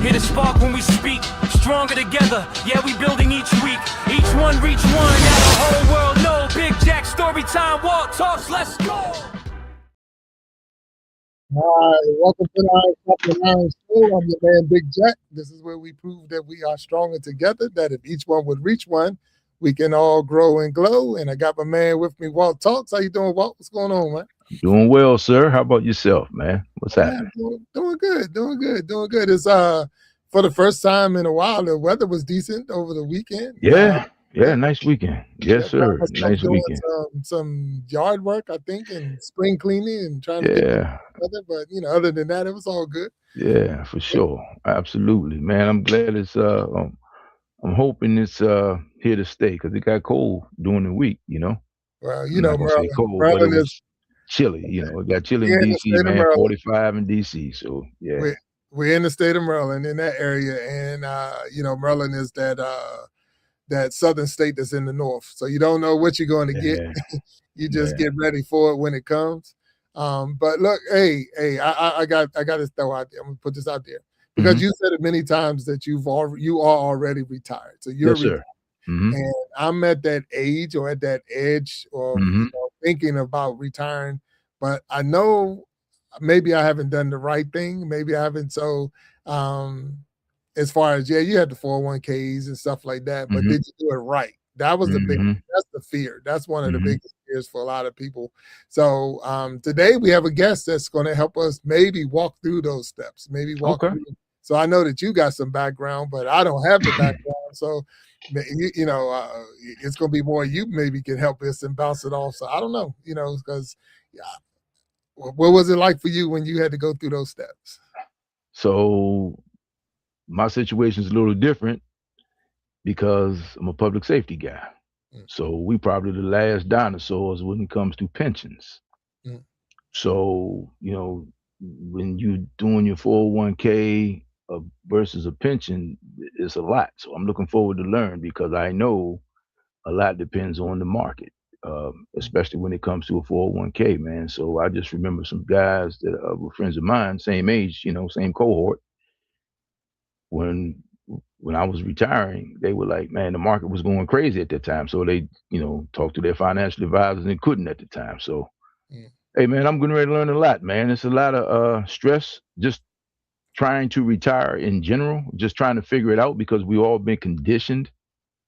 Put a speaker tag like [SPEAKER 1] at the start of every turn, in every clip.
[SPEAKER 1] Hit a spark when we speak, stronger together. Yeah, we building each week. Each one reach one, now the whole world know. Big Jack story time, Walt talks, let's go.
[SPEAKER 2] All right, welcome to the Iron Sharpening Iron Show. I'm your man, Big Jack. This is where we prove that we are stronger together, that if each one would reach one, we can all grow and glow. And I got my man with me, Walt Talks. How you doing, Walt? What's going on, man?
[SPEAKER 3] Doing well, sir. How about yourself, man? What's happening?
[SPEAKER 2] Doing good. It's for the first time in a while, the weather was decent over the weekend.
[SPEAKER 3] Yeah, nice weekend. Yes, sir. Nice weekend.
[SPEAKER 2] Some yard work, I think, and spring cleaning and trying to get weather. But other than that, it was all good.
[SPEAKER 3] Yeah, for sure. Absolutely, man. I'm glad it's I'm hoping it's here to stay because it got cold during the week,
[SPEAKER 2] Well,
[SPEAKER 3] Maryland is chilly. It got chilly in DC, man. 45 in DC. So yeah.
[SPEAKER 2] We're in the state of Maryland, in that area, and Maryland is that southern state that's in the north. So you don't know what you're going to get. You just get ready for it when it comes. But look, hey, I got to throw out there. I'm gonna put this out there because you said it many times that you are already retired. So you're retired. And I'm at that age or at that edge or thinking about retiring, but I know maybe I haven't done the right thing. Maybe I haven't. So as far as, you had the 401ks and stuff like that, but did you do it right? That was the big, that's the fear. That's one of the biggest fears for a lot of people. So today we have a guest that's going to help us maybe walk through those steps, through. So I know that you got some background, but I don't have the background. So, it's going to be more you maybe can help us and bounce it off. So I don't know, because what was it like for you when you had to go through those steps?
[SPEAKER 3] So my situation is a little different because I'm a public safety guy. So we probably the last dinosaurs when it comes to pensions. So, when you're doing your 401k versus a pension, it's a lot. So I'm looking forward to learn because I know a lot depends on the market, especially when it comes to a 401k, man. So I just remember some guys that were friends of mine, same age, same cohort. When I was retiring, they were like, man, the market was going crazy at that time. So they, talked to their financial advisors and couldn't at the time. So, hey, man, I'm getting ready to learn a lot, man. It's a lot of stress just trying to retire in general, just trying to figure it out because we've all been conditioned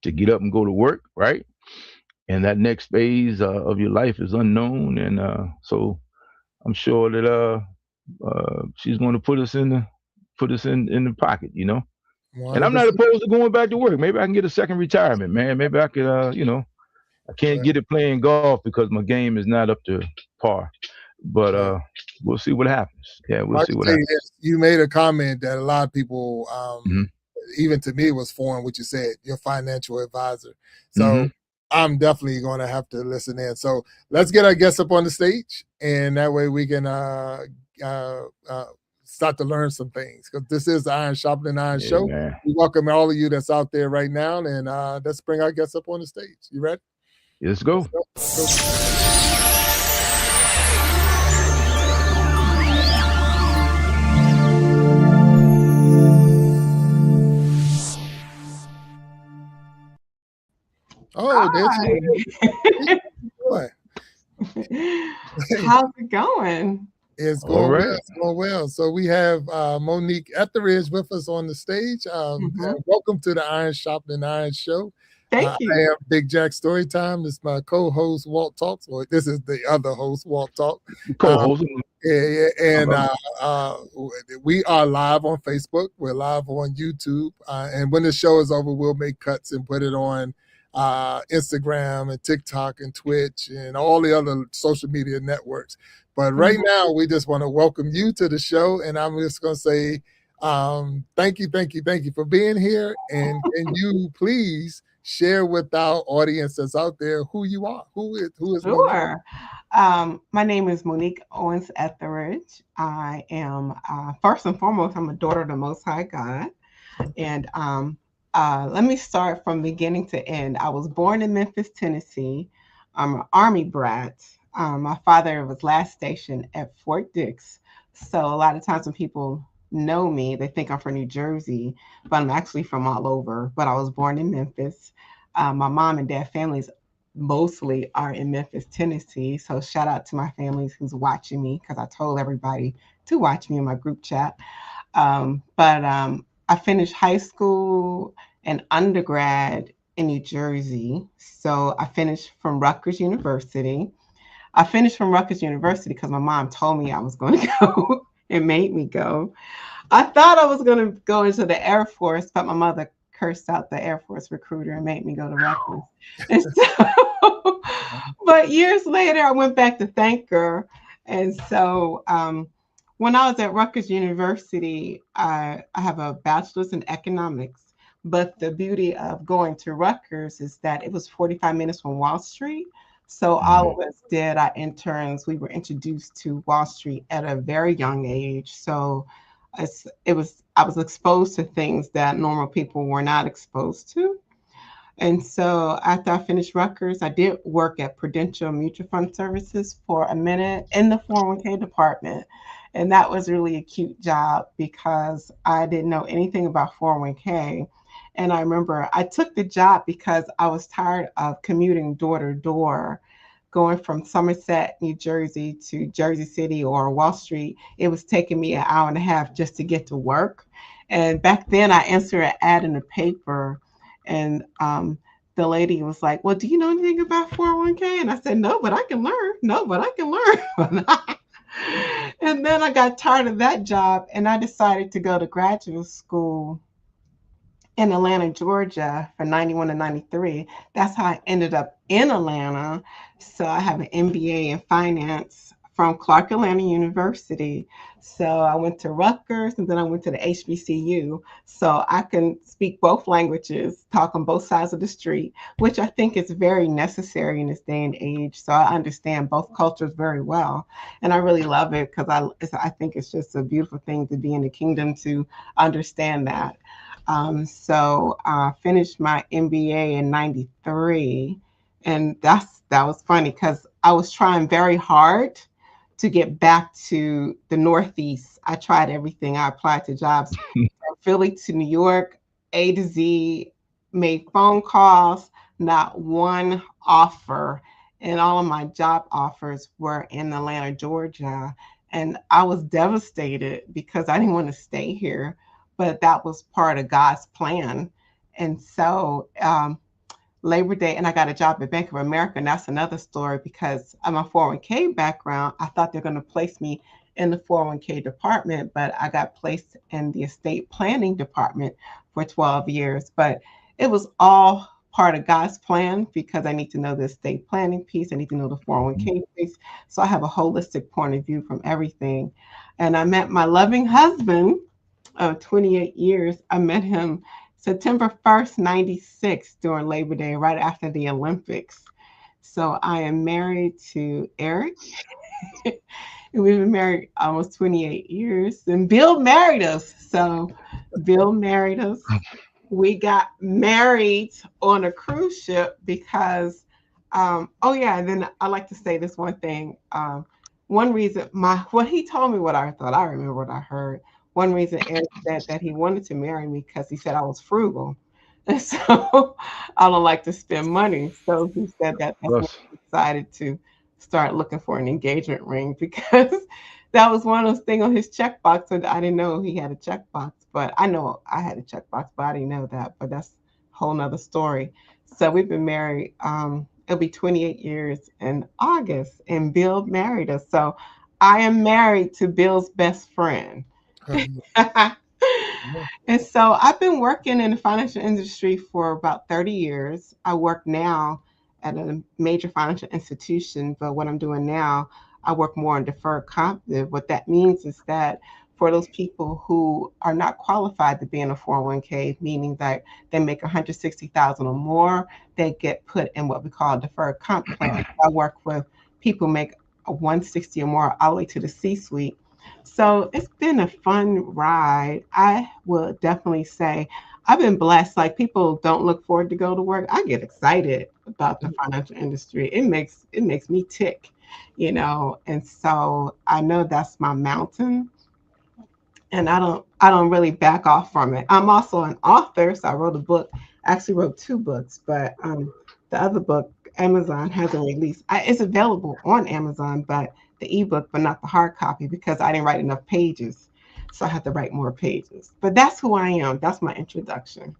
[SPEAKER 3] to get up and go to work, right? And that next phase of your life is unknown. And so I'm sure that she's going to put us in the pocket, And I'm not opposed to going back to work. Maybe I can get a second retirement, man. Maybe I could, I can't get it playing golf because my game is not up to par. But we'll see what happens. Yeah, we'll see what happens.
[SPEAKER 2] You made a comment that a lot of people, even to me, was foreign, what you said, your financial advisor. So I'm definitely going to have to listen in. So let's get our guests up on the stage, and that way we can start to learn some things because this is the Iron Sharpening Iron Show. Man. We welcome all of you that's out there right now, and let's bring our guests up on the stage. You ready?
[SPEAKER 3] Let's go.
[SPEAKER 2] Oh,
[SPEAKER 4] how's it going?
[SPEAKER 2] It's going well. It's going well. So we have Monique Etheridge with us on the stage. Welcome to the Iron Sharpening Iron Show.
[SPEAKER 4] Thank you.
[SPEAKER 2] I am Big Jack Storytime. This is my co-host, Walt Talks. Or this is the other host, Walt Talk.
[SPEAKER 3] Co-host.
[SPEAKER 2] And we are live on Facebook. We're live on YouTube. And when the show is over, we'll make cuts and put it on Instagram and TikTok and Twitch and all the other social media networks. But right now, we just want to welcome you to the show. And I'm just going to say thank you for being here. And can you please share with our audience that's out there who you are? Who is
[SPEAKER 4] Sure. My name is Monique Owens Etheridge. I am, first and foremost, I'm a daughter of the Most High God. And let me start from beginning to end. I was born in Memphis, Tennessee. I'm an Army brat. My father was last stationed at Fort Dix. So a lot of times when people know me, they think I'm from New Jersey, but I'm actually from all over. But I was born in Memphis. My mom and dad families mostly are in Memphis, Tennessee. So shout out to my families who's watching me, because I told everybody to watch me in my group chat. But I finished high school and undergrad in New Jersey. So I finished from Rutgers University. I finished from Rutgers University because my mom told me I was going to go. It made me go. I thought I was going to go into the Air Force, but my mother cursed out the Air Force recruiter and made me go to Rutgers. And so, but years later, I went back to thank her. And so, when I was at Rutgers University, I have a bachelor's in economics. But the beauty of going to Rutgers is that it was 45 minutes from Wall Street. So all of us did our interns. We were introduced to Wall Street at a very young age. So I was exposed to things that normal people were not exposed to. And so after I finished Rutgers, I did work at Prudential Mutual Fund Services for a minute in the 401k department. And that was really a cute job because I didn't know anything about 401k. And I remember I took the job because I was tired of commuting door to door, going from Somerset, New Jersey to Jersey City or Wall Street. It was taking me an hour and a half just to get to work. And back then I answered an ad in the paper, and the lady was like, well, do you know anything about 401k? And I said, no, but I can learn. No, but I can learn. And then I got tired of that job and I decided to go to graduate school in Atlanta, Georgia for 91 to 93. That's how I ended up in Atlanta. So I have an MBA in finance from Clark Atlanta University. So I went to Rutgers and then I went to the HBCU. So I can speak both languages, talk on both sides of the street, which I think is very necessary in this day and age. So I understand both cultures very well. And I really love it because I think it's just a beautiful thing to be in the kingdom to understand that. So I finished my MBA in 93. And that was funny because I was trying very hard to get back to the Northeast. I tried everything. I applied to jobs from Philly to New York, A to Z, made phone calls, not one offer. And all of my job offers were in Atlanta, Georgia. And I was devastated because I didn't want to stay here, but that was part of God's plan. And so Labor Day, and I got a job at Bank of America, and that's another story because I'm a 401k background. I thought they're going to place me in the 401k department, but I got placed in the estate planning department for 12 years. But it was all part of God's plan because I need to know the estate planning piece. I need to know the 401k piece. So I have a holistic point of view from everything. And I met my loving husband of 28 years. I met him September 1st, 96 during Labor Day, right after the Olympics. So I am married to Eric. And we've been married almost 28 years. And Bill married us. So Bill married us. We got married on a cruise ship because, and then I like to say this one thing. One reason, when he told me what I thought, I remember what I heard. One reason Eric said that he wanted to marry me because he said I was frugal. And so I don't like to spend money. So he said that's when he decided to start looking for an engagement ring because that was one of those things on his checkbox. So I didn't know he had a checkbox, but I know I had a checkbox, but I didn't know that. But that's a whole nother story. So we've been married. It'll be 28 years in August, and Bill married us. So I am married to Bill's best friend. And so I've been working in the financial industry for about 30 years. I work now at a major financial institution, but what I'm doing now, I work more on deferred comp. What that means is that for those people who are not qualified to be in a 401k, meaning that they make 160,000 or more, they get put in what we call a deferred comp plan. I work with people who make a 160 or more all the way to the C-suite. So it's been a fun ride. I will definitely say I've been blessed. Like, people don't look forward to go to work. I get excited about the financial industry. It makes me tick, And so I know that's my mountain. and I don't really back off from it. I'm also an author, so I wrote a book. I actually wrote 2 books, but the other book Amazon hasn't released. It's available on Amazon, but the ebook, but not the hard copy because I didn't write enough pages, so I had to write more pages. But that's who I am. That's my introduction.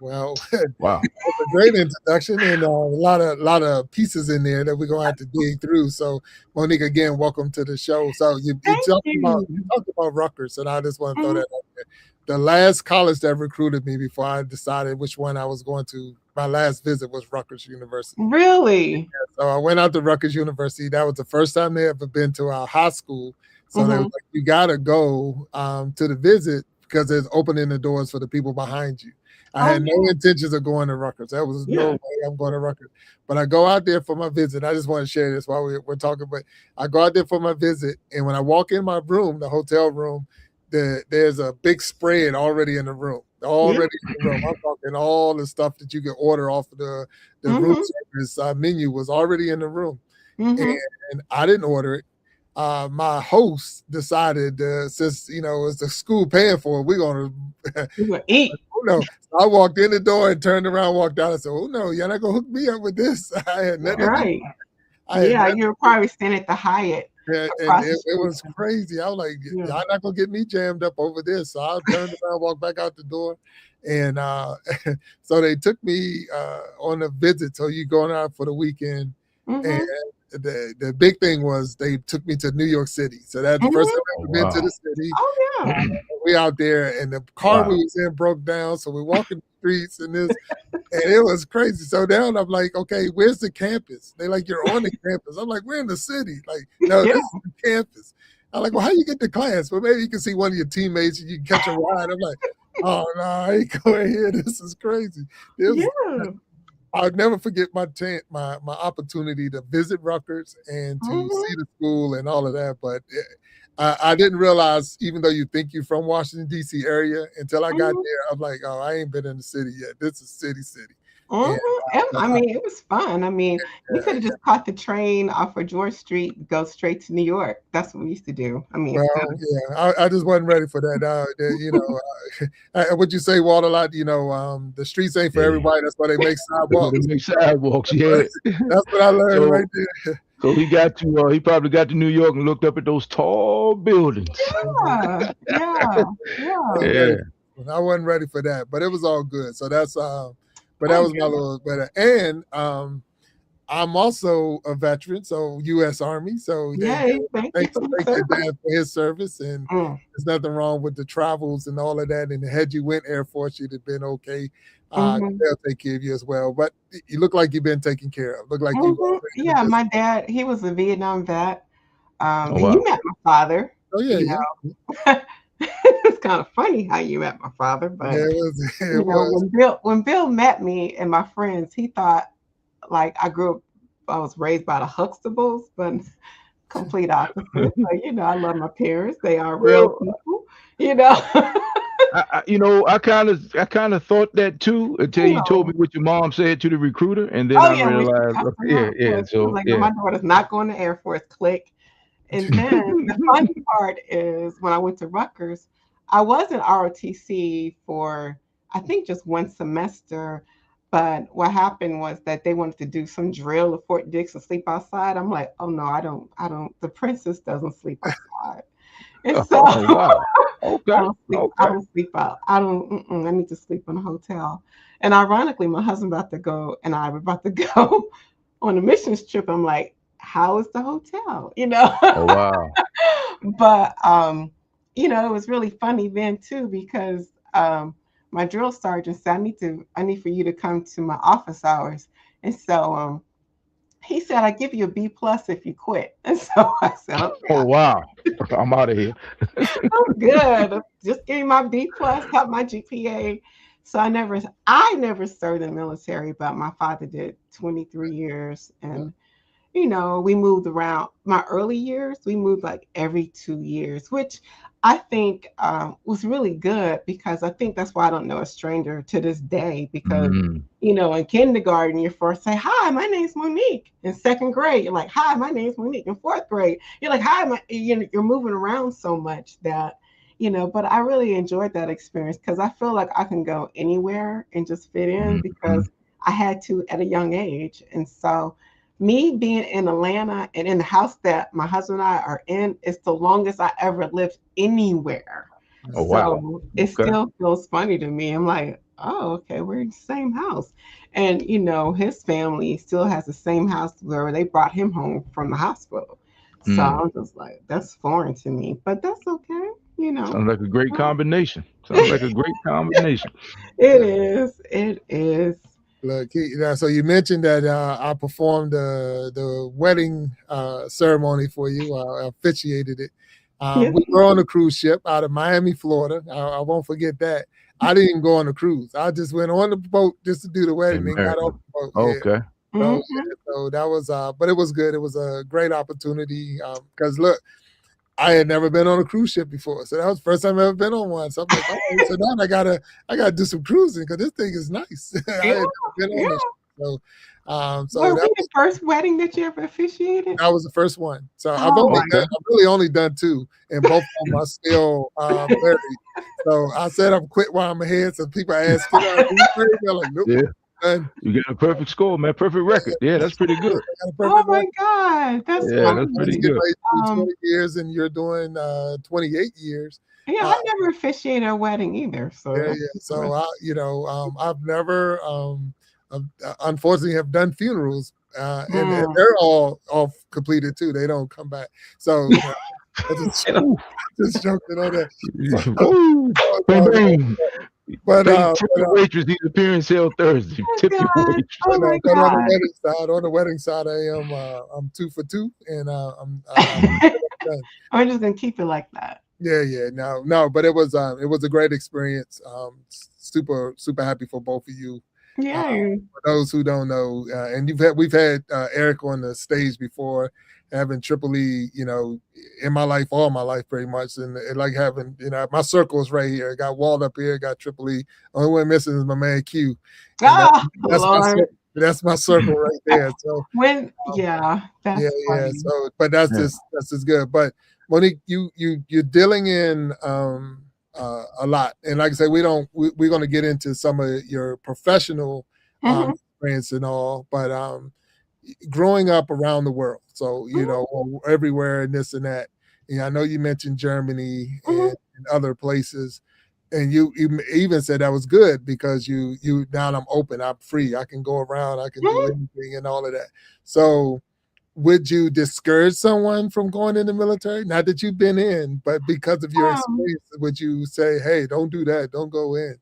[SPEAKER 2] Well,
[SPEAKER 3] Wow.
[SPEAKER 2] it's a great introduction and a lot of pieces in there that we're gonna have to dig through. So, Monique, again, welcome to the show. So you
[SPEAKER 4] Thank
[SPEAKER 2] talked
[SPEAKER 4] you.
[SPEAKER 2] about Rutgers, and I just want to throw
[SPEAKER 4] Mhm.
[SPEAKER 2] that out there. The last college that recruited me before I decided which one I was going to, my last visit was Rutgers University.
[SPEAKER 4] Really?
[SPEAKER 2] So I went out to Rutgers University. That was the first time they ever been to our high school. So they was like, you gotta go to the visit because it's opening the doors for the people behind you. I had no intentions of going to Rutgers. There was no way I'm going to Rutgers. But I go out there for my visit. I just want to share this while we're talking. But I go out there for my visit, and when I walk in my room, the hotel room, there's a big spread already in the room. Already in the room. I'm talking all the stuff that you can order off of the room service menu was already in the room. And I didn't order it. My host decided, since it's the school paying for it, we're gonna
[SPEAKER 4] eat.
[SPEAKER 2] No, so I walked in the door and turned around, walked out. I said, "Oh no, you're not gonna hook me up with this." I had nothing.
[SPEAKER 4] Right. You were probably staying at the Hyatt.
[SPEAKER 2] And it was crazy. I was like, "Y'all not gonna get me jammed up over this." So I turned around, walked back out the door, and so they took me on a visit. So you going out for the weekend, and the big thing was they took me to New York City. So that's the first time I've ever been to the city.
[SPEAKER 4] Oh yeah.
[SPEAKER 2] We out there, and the car we was in broke down. So we're walking the streets and this, and it was crazy. So now I'm like, okay, where's the campus? They like, you're on the campus. I'm like, we're in the city. Like, no, this is the campus. I'm like, well, how you get to class? Well, maybe you can see one of your teammates and you can catch a ride. I'm like, oh no, I ain't going here. This is crazy. I'll never forget my opportunity to visit Rutgers and to see the school and all of that. But I didn't realize, even though you think you're from Washington, D.C. area, until I got there, I'm like, oh, I ain't been in the city yet. This is city. And,
[SPEAKER 4] I mean, it was fun. I mean, you could have just caught the train off of George Street, go straight to New York. That's what we used to do. I mean,
[SPEAKER 2] I just wasn't ready for that. What you say, Walter, a lot. The streets ain't for everybody. That's why they make sidewalks.
[SPEAKER 3] They make sidewalks. Yeah,
[SPEAKER 2] that's what I learned right there.
[SPEAKER 3] So he probably got to New York and looked up at those tall buildings.
[SPEAKER 4] Yeah.
[SPEAKER 2] I wasn't ready for that, but it was all good. So that's but that was my little better. And I'm also a veteran, so U.S. Army. So thanks to your dad for his service. And there's nothing wrong with the travels and all of that. And had you went Air Force, you'd have been okay. They'll take care of you as well. But you look like you've been taken care of. Look like you.
[SPEAKER 4] Yeah, my dad, he was a Vietnam vet. And you met my father.
[SPEAKER 2] Oh yeah,
[SPEAKER 4] It's kind of funny how you met my father, but it was. When Bill met me and my friends, he thought like I was raised by the Huxtables, but complete opposite. So, I love my parents. They are real people,
[SPEAKER 3] I kind of thought that too until you told me what your mom said to the recruiter, and then I realized,
[SPEAKER 4] So my daughter's not going to Air Force. Click. And then the funny part is when I went to Rutgers, I was in ROTC for I think just one semester. But what happened was that they wanted to do some drill at Fort Dix and sleep outside. I'm like, oh no, I don't. The princess doesn't sleep outside. And so I don't sleep out. I need to sleep in a hotel. And ironically, my husband and I were about to go on a missions trip. I'm like, how is the hotel?
[SPEAKER 3] Oh wow.
[SPEAKER 4] But it was really funny then too, because my drill sergeant said, I need for you to come to my office hours. And so he said, I give you a B+ if you quit. And so I said, okay.
[SPEAKER 3] Oh wow, I'm out of here.
[SPEAKER 4] I'm good. Just give me my B+, have my GPA. So I never served in the military, but my father did 23 years. And we moved around. My early years, we moved like every 2 years, which I think was really good, because I think that's why I don't know a stranger to this day, because, in kindergarten, you first say, hi, my name's Monique. In second grade, you're like, hi, my name's Monique. In fourth grade, you're like, hi, you're moving around so much that, but I really enjoyed that experience because I feel like I can go anywhere and just fit in because I had to at a young age. And so me being in Atlanta and in the house that my husband and I are in is the longest I ever lived anywhere.
[SPEAKER 3] Oh, wow.
[SPEAKER 4] So it
[SPEAKER 3] Okay.
[SPEAKER 4] still feels funny to me. I'm like, oh, okay, we're in the same house. And, his family still has the same house where they brought him home from the hospital. So I'm just like, that's foreign to me, but that's okay,
[SPEAKER 3] Sounds like a great combination. Sounds like a great combination.
[SPEAKER 4] It is. It is.
[SPEAKER 2] Look, so you mentioned that I performed the wedding ceremony for you. I officiated it.
[SPEAKER 4] Yes.
[SPEAKER 2] We were on a cruise ship out of Miami, Florida. I won't forget that. I didn't go on a cruise. I just went on the boat just to do the wedding and got off the boat.
[SPEAKER 3] Okay.
[SPEAKER 2] Yeah. So that was, but it was good. It was a great opportunity because look, I had never been on a cruise ship before, so that was the first time I've ever been on one. So I'm like, oh, so now I gotta do some cruising because this thing is nice. I had never been on it. So,
[SPEAKER 4] Was it the first wedding that you ever officiated?
[SPEAKER 2] That was the first one. So I've really only done two, and both of them are still married. So I said I'm quit while I'm ahead. So people ask, "Are you married?" I'm like, nope.
[SPEAKER 3] Yeah. You got a perfect score, man. Perfect record. Yeah, that's pretty good.
[SPEAKER 4] Oh my God, that's
[SPEAKER 3] that's pretty good.
[SPEAKER 2] 20 years, and you're doing 28 years.
[SPEAKER 4] Yeah, I never officiated a wedding either. So
[SPEAKER 2] yeah. So I've never, unfortunately, have done funerals, and they're all completed too. They don't come back. So. Just joking on that. But
[SPEAKER 3] waitress, he's appearing sale Thursday. Tip your waitress.
[SPEAKER 2] On the wedding side, I'm 2 for 2, and
[SPEAKER 4] I'm just gonna keep it like that.
[SPEAKER 2] Yeah, no, but it was a great experience. Super happy for both of you.
[SPEAKER 4] Yeah.
[SPEAKER 2] For those who don't know, and we've had Eric on the stage before, having Triple E, in my life, all my life, pretty much, and like having, my circle is right here. I got Walt up here, got Triple E. Only one missing is my man Q. That's my circle right there. So
[SPEAKER 4] that's funny.
[SPEAKER 2] So, but that's just good. But Monique, you're dealing in a lot, and like I said, we're going to get into some of your professional experience and all, but growing up around the world, so everywhere and this and that. I know you mentioned Germany and other places, and you even said that was good because you now I'm open, I'm free, I can go around, I can do anything and all of that. So would you discourage someone from going in the military? Not that you've been in, but because of your experience, would you say, hey, don't do that, don't go in?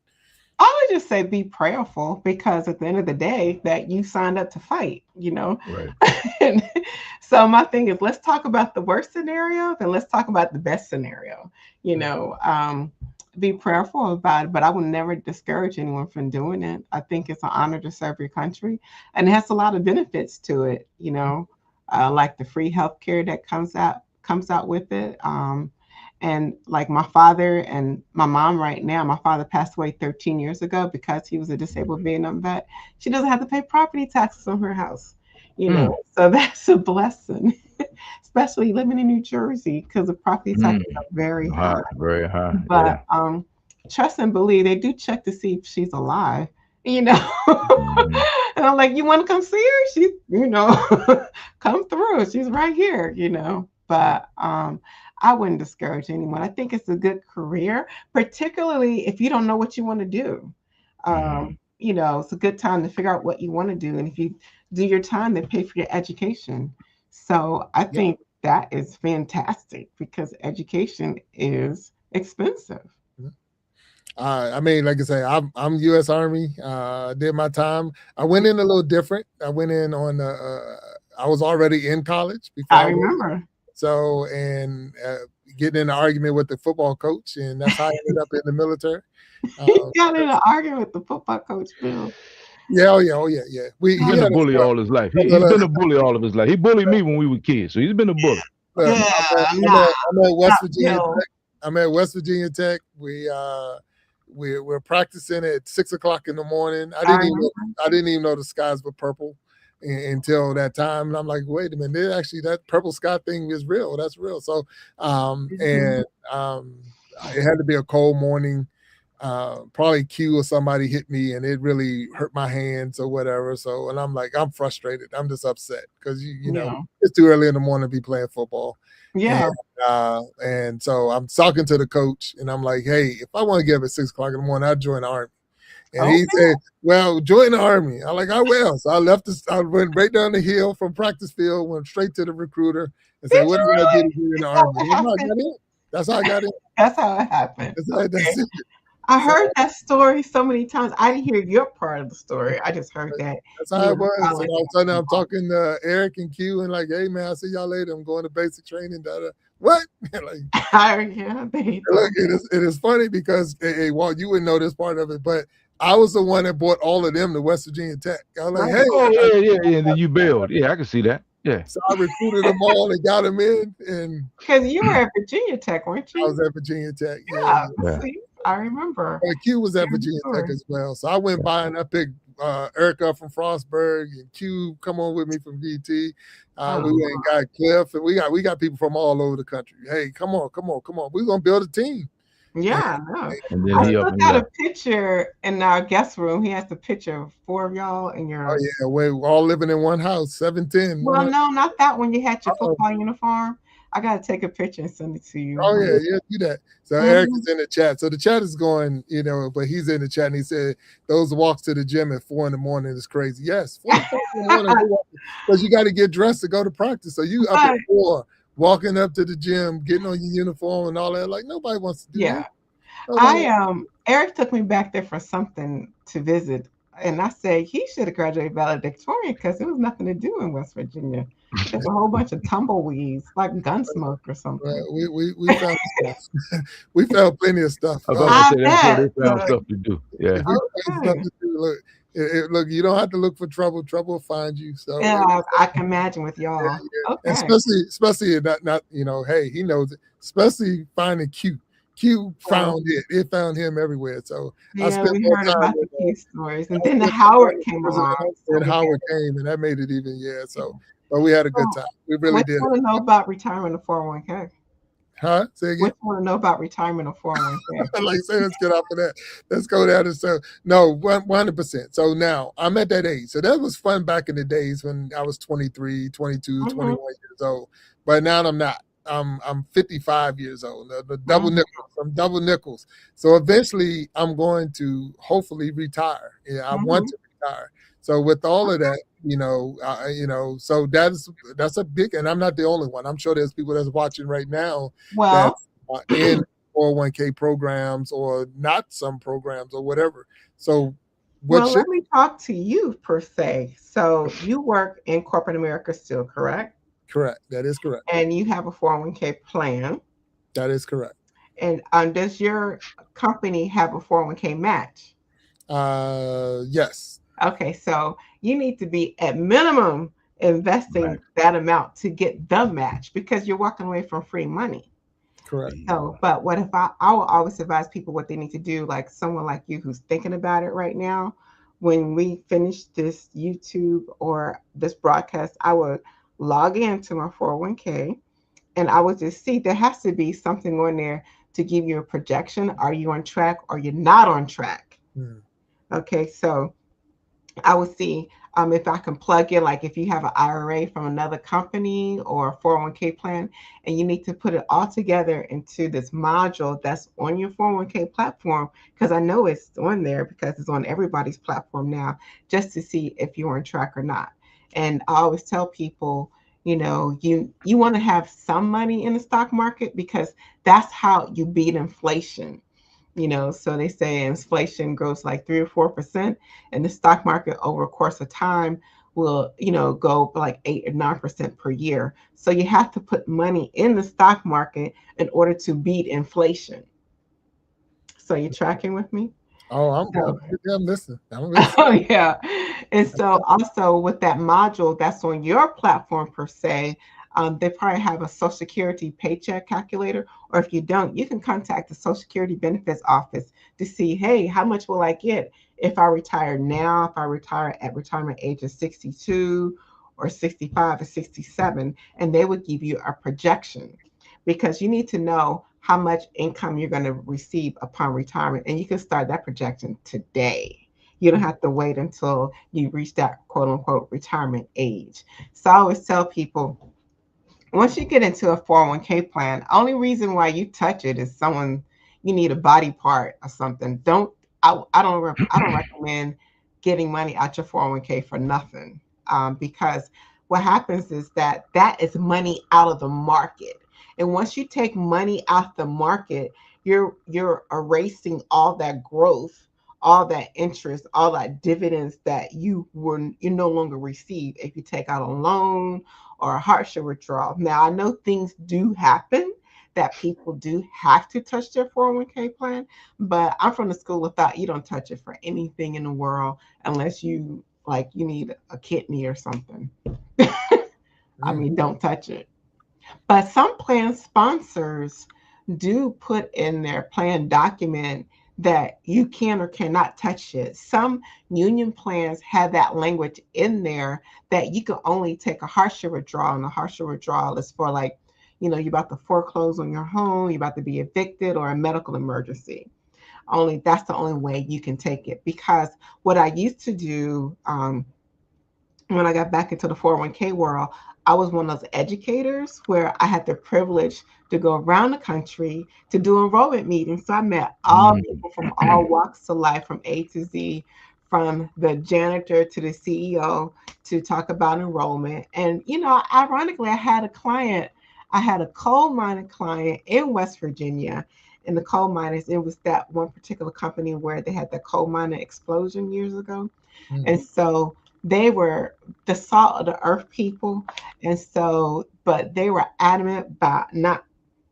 [SPEAKER 4] I would just say be prayerful, because at the end of the day that you signed up to fight,
[SPEAKER 3] Right.
[SPEAKER 4] And so my thing is, let's talk about the worst scenario, then let's talk about the best scenario. Be prayerful about it, but I would never discourage anyone from doing it. I think it's an honor to serve your country, and it has a lot of benefits to it, like the free healthcare that comes out with it. And like my father and my mom right now, my father passed away 13 years ago because he was a disabled Vietnam vet. She doesn't have to pay property taxes on her house, so that's a blessing, especially living in New Jersey, because the property taxes are very high.
[SPEAKER 3] Very high.
[SPEAKER 4] But trust and believe, they do check to see if she's alive, And I'm like, you want to come see her? She, come through. She's right here, But I wouldn't discourage anyone. I think it's a good career, particularly if you don't know what you want to do. It's a good time to figure out what you want to do. And if you do your time, they pay for your education. So I think that is fantastic because education is expensive.
[SPEAKER 2] I mean, like I say, I'm U.S. Army. Did my time. I went in a little different. I went in on I was already in college before.
[SPEAKER 4] I remember.
[SPEAKER 2] So, and getting in an argument with the football coach, and that's how I ended up in the military.
[SPEAKER 4] Got in an argument with the football coach, Bill.
[SPEAKER 2] Yeah. He's
[SPEAKER 3] been a bully all his life. He's been a bully all of his life. He bullied me when we were kids, so he's been a bully.
[SPEAKER 2] I'm at West Virginia Tech. I'm at West Virginia Tech. We're practicing at 6:00 in the morning. I didn't even know the skies were purple until that time, and I'm like, wait a minute, actually that purple sky thing is real. That's real. So it had to be a cold morning. Probably Q or somebody hit me and it really hurt my hands or whatever. So, and I'm like, I'm frustrated. I'm just upset because you know, it's too early in the morning to be playing football.
[SPEAKER 4] Yeah.
[SPEAKER 2] And so I'm talking to the coach and I'm like, hey, if I want to get up at 6 o'clock in the morning, I'd join the Army. And he said, well, join the Army. I'm like, I will. So I went right down the hill from practice field, went straight to the recruiter and said, what did I do to get in the Army? That's how I got in.
[SPEAKER 4] That's how it happened.
[SPEAKER 2] That's it.
[SPEAKER 4] I heard that story so many times. I didn't hear your part of the story. I just heard that.
[SPEAKER 2] That's how it was. And all of a sudden I'm talking to Eric and Q and like, hey man, I'll see y'all later. I'm going to basic training. What? Like,
[SPEAKER 4] yeah,
[SPEAKER 2] look, it is funny because hey, Walt, you wouldn't know this part of it, but I was the one that brought all of them to West Virginia Tech. I was like, hey.
[SPEAKER 3] Oh, yeah. And then you bailed. Yeah, I can see that. Yeah.
[SPEAKER 2] So I recruited them all and got them in. And
[SPEAKER 4] because you were at Virginia Tech, weren't you?
[SPEAKER 2] I was at Virginia Tech.
[SPEAKER 4] Yeah. See, I remember.
[SPEAKER 2] Q was at Virginia Tech as well. So I went by and I picked Eric up from Frostburg and Q come on with me from VT. We went and got Cliff, and we got people from all over the country. Hey, come on. We're gonna build a team.
[SPEAKER 4] Yeah, I know.
[SPEAKER 3] And then
[SPEAKER 4] I got a picture in our guest room. He has the picture of 4 of y'all in your.
[SPEAKER 2] Oh yeah, we're all living in one house, 710.
[SPEAKER 4] Well, no, not that one. You had your football uniform. I gotta take a picture and send it to you.
[SPEAKER 2] Oh yeah, do that. So Eric is in the chat. So the chat is going, you know, but he's in the chat and he said those walks to the gym at 4 a.m. is crazy. Yes, 4 a.m. because you got to get dressed to go to practice. So you up at 4, walking up to the gym, getting on your uniform and all that. Like nobody wants to do that.
[SPEAKER 4] Eric took me back there for something to visit, and I said he should have graduated valedictorian because there was nothing to do in West Virginia. There's a whole bunch of tumbleweeds, like Gunsmoke or something.
[SPEAKER 2] We found stuff. We found plenty of stuff.
[SPEAKER 3] I was about to say that's where they found stuff to do. Yeah.
[SPEAKER 2] Look, you don't have to look for trouble. Trouble will find you. So
[SPEAKER 4] yeah, I can imagine with y'all.
[SPEAKER 2] Yeah. Okay. Especially not you know, hey, he knows it. Especially finding Q. Q found it. It found him everywhere. So
[SPEAKER 4] I spent more time about the Q stories, and then the Howard came along.
[SPEAKER 2] And Howard came, and that made it even. Yeah. So. But we had a good time. We really did.
[SPEAKER 4] What want to know about retirement of 401k?
[SPEAKER 2] Huh? Say again?
[SPEAKER 4] What you want to know about retirement of 401k?
[SPEAKER 2] Like say, let's get off of that. Let's go down to so no 100%. So now I'm at that age. So that was fun back in the days when I was 23, 22, 21 years old. But now I'm not. I'm 55 years old. The double nickels. I'm double nickels. So eventually I'm going to hopefully retire. Yeah, I want to retire. So with all of that, so that's a big, and I'm not the only one. I'm sure there's people that's watching right now that's in 401k programs or not some programs or whatever. So
[SPEAKER 4] let me talk to you per se. So you work in corporate America still, correct?
[SPEAKER 2] Correct. That is correct.
[SPEAKER 4] And you have a 401k plan.
[SPEAKER 2] That is correct.
[SPEAKER 4] And does your company have a 401k match?
[SPEAKER 2] Yes.
[SPEAKER 4] Okay, so you need to be at minimum investing that amount to get the match because you're walking away from free money.
[SPEAKER 2] Correct.
[SPEAKER 4] So, but what if I will always advise people what they need to do, like someone like you who's thinking about it right now. When we finish this YouTube or this broadcast, I would log into my 401k and I would just see there has to be something on there to give you a projection. Are you on track or you're not on track? Okay, so I would see if I can plug in, like if you have an IRA from another company or a 401k plan, and you need to put it all together into this module that's on your 401k platform, because I know it's on there because it's on everybody's platform now, just to see if you're on track or not. And I always tell people, you want to have some money in the stock market because that's how you beat inflation. So they say inflation grows like 3 or 4%, and the stock market over a course of time will, go like 8 or 9% per year. So you have to put money in the stock market in order to beat inflation. So you're tracking with me?
[SPEAKER 2] Oh, I'm listening.
[SPEAKER 4] Oh, yeah. And so also with that module that's on your platform per se, they probably have a Social Security paycheck calculator, or if you don't, you can contact the Social Security benefits office to see, hey, how much will I get if I retire now, if I retire at retirement age of 62 or 65 or 67, and they would give you a projection because you need to know how much income you're going to receive upon retirement. And you can start that projection today. You don't have to wait until you reach that quote unquote retirement age. So I always tell people, once you get into a 401k plan, only reason why you touch it is you need a body part or something. I don't recommend getting money out your 401k for nothing, because what happens is that is money out of the market. And once you take money out the market, you're erasing all that growth, all that interest, all that dividends that you no longer receive if you take out a loan or a hardship withdrawal. Now, I know things do happen that people do have to touch their 401k plan, but I'm from the school of thought you don't touch it for anything in the world unless you need a kidney or something. I mean, don't touch it. But some plan sponsors do put in their plan document that you can or cannot touch it. Some union plans have that language in there that you can only take a hardship withdrawal, and a hardship withdrawal is for you're about to foreclose on your home, you're about to be evicted, or a medical emergency. That's the only way you can take it. Because what I used to do when I got back into the 401k world, I was one of those educators where I had the privilege to go around the country to do enrollment meetings. So I met all people from all walks of life, from A to Z, from the janitor to the CEO, to talk about enrollment. And, ironically, I had a coal mining client in West Virginia. And the coal miners, it was that one particular company where they had the coal mining explosion years ago. And so they were the salt of the earth people. And so, but they were adamant about not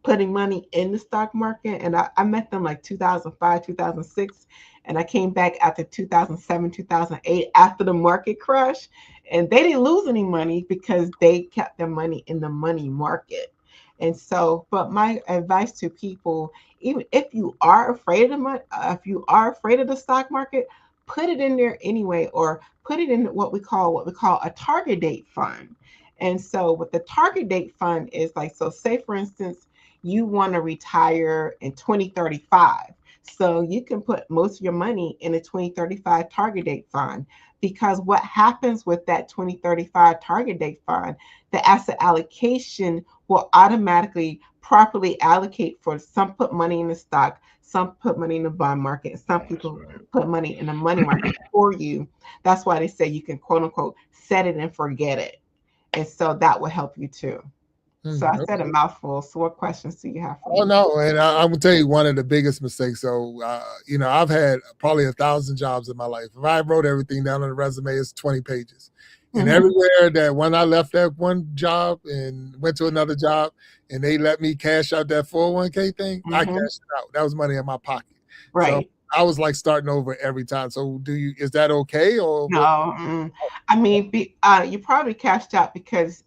[SPEAKER 4] putting money in the stock market. And I met them like 2005, 2006. And I came back after 2007, 2008, after the market crash. And they didn't lose any money because they kept their money in the money market. And so, but my advice to people, even if you are afraid of the stock market, put it in there anyway, or put it in what we call a target date fund. And so what the target date fund is so say for instance, you want to retire in 2035. So you can put most of your money in a 2035 target date fund, because what happens with that 2035 target date fund, the asset allocation will automatically properly allocate for some put money in the stock, some put money in the bond market, some people put money in the money market for you. That's why they say you can quote unquote set it and forget it. And so that will help you too. So I said a mouthful. So what questions do you have for me?
[SPEAKER 2] Oh, no. And I'm going to tell you one of the biggest mistakes. So, I've had probably 1,000 jobs in my life. If I wrote everything down on the resume, it's 20 pages. And everywhere that when I left that one job and went to another job and they let me cash out that 401k thing, I cashed it out. That was money in my pocket.
[SPEAKER 4] Right.
[SPEAKER 2] So I was like starting over every time. So is that okay? Or
[SPEAKER 4] no? I mean, you probably cashed out because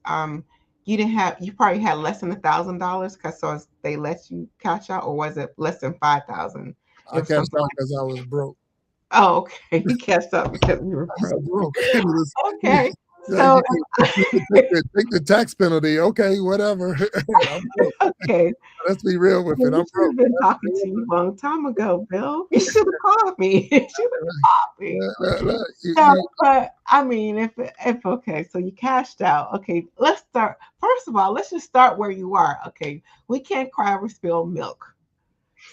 [SPEAKER 4] you probably had less than $1,000 because they let you cash out, or was it less than 5,000?
[SPEAKER 2] I cashed out because I was broke.
[SPEAKER 4] Oh, okay. You cashed out because you were broke. Okay.
[SPEAKER 2] So take the tax penalty. Okay, whatever.
[SPEAKER 4] Okay.
[SPEAKER 2] Let's be real with it. I'm broke.
[SPEAKER 4] I've been talking to you a long time ago, Bill. You should have called me. But I mean, if okay, so you cashed out. Okay, let's start. First of all, let's just start where you are. Okay, we can't cry over spilled milk.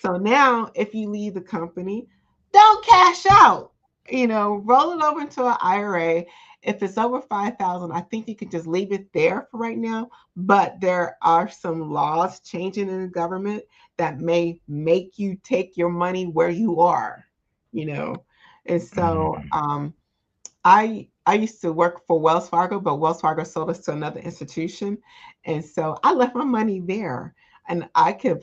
[SPEAKER 4] So now, if you leave the company, don't cash out. Roll it over into an IRA. If it's over 5,000, I think you can just leave it there for right now. But there are some laws changing in the government that may make you take your money where you are. And so I used to work for Wells Fargo, but Wells Fargo sold us to another institution, and so I left my money there. And I can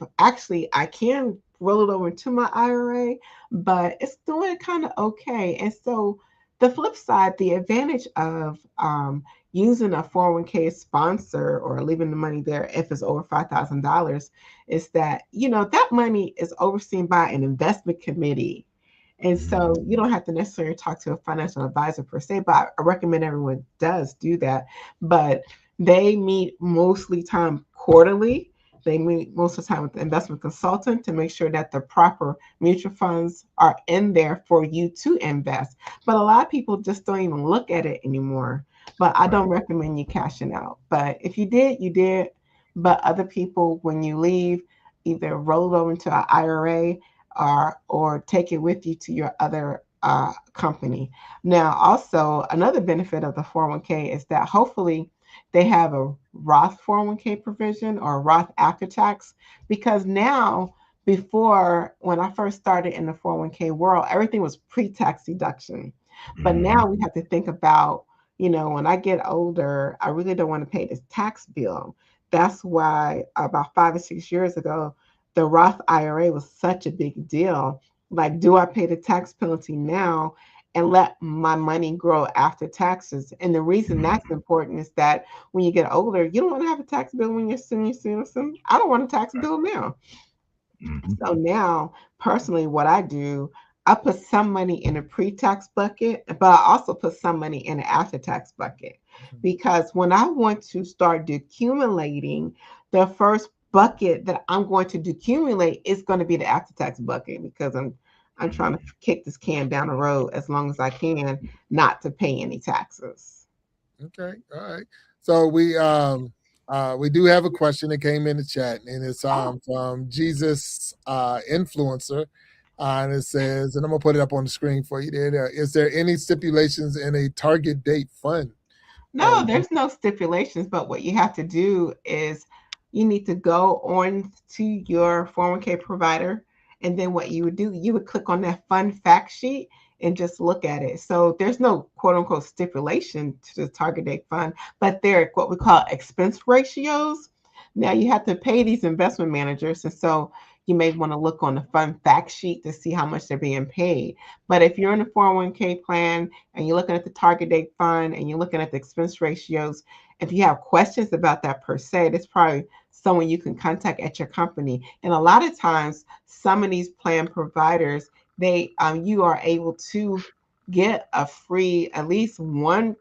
[SPEAKER 4] roll it over into my IRA, but it's doing kind of okay. And so the flip side, the advantage of using a 401k sponsor or leaving the money there if it's over $5,000 is that, that money is overseen by an investment committee. And so you don't have to necessarily talk to a financial advisor per se, but I recommend everyone does do that. But they meet mostly time quarterly they meet most of the time with the investment consultant to make sure that the proper mutual funds are in there for you to invest. But a lot of people just don't even look at it anymore. But I don't recommend you cashing out. But if you did, you did. But other people, when you leave, either roll it over into an IRA or take it with you to your other company. Now, also, another benefit of the 401k is that hopefully they have a Roth 401k provision or a Roth after tax, because now, before, when I first started in the 401k world, everything was pre-tax deduction. But now we have to think about, when I get older, I really don't want to pay this tax bill. That's why about 5 or 6 years ago, the Roth IRA was such a big deal. Like, do I pay the tax penalty now and let my money grow after taxes? And the reason that's important is that when you get older, you don't want to have a tax bill when you're senior citizen. I don't want a tax bill now. So now, personally, what I do, I put some money in a pre-tax bucket, but I also put some money in an after-tax bucket. Because when I want to start decumulating, the first bucket that I'm going to decumulate is going to be the after-tax bucket, because I'm trying to kick this can down the road as long as I can, not to pay any taxes.
[SPEAKER 2] Okay, all right. So we do have a question that came in the chat, and it's from Jesus Influencer. And it says, and I'm going to put it up on the screen for you there. Is there any stipulations in a target date fund?
[SPEAKER 4] No, there's no stipulations, but what you have to do is you need to go on to your 401k provider, and then what you would do, you would click on that fund fact sheet and just look at it. So there's no quote unquote stipulation to the target date fund, but they're what we call expense ratios. Now you have to pay these investment managers, and so you may want to look on the fund fact sheet to see how much they're being paid. But if you're in a 401k plan and you're looking at the target date fund and you're looking at the expense ratios, if you have questions about that per se, that's probably someone you can contact at your company. And a lot of times, some of these plan providers, you are able to get a free, at least one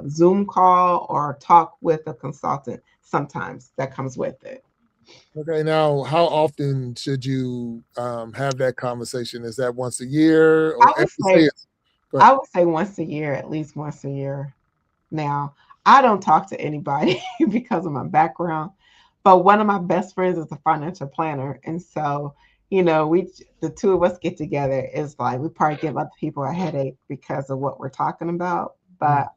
[SPEAKER 4] Zoom call or talk with a consultant sometimes that comes with it.
[SPEAKER 2] Okay, now how often should you have that conversation? Is that once a year? Or
[SPEAKER 4] I would say once a year, at least once a year. Now, I don't talk to anybody because of my background, but one of my best friends is a financial planner. And so, the two of us get together, is like, we probably give other people a headache because of what we're talking about. But,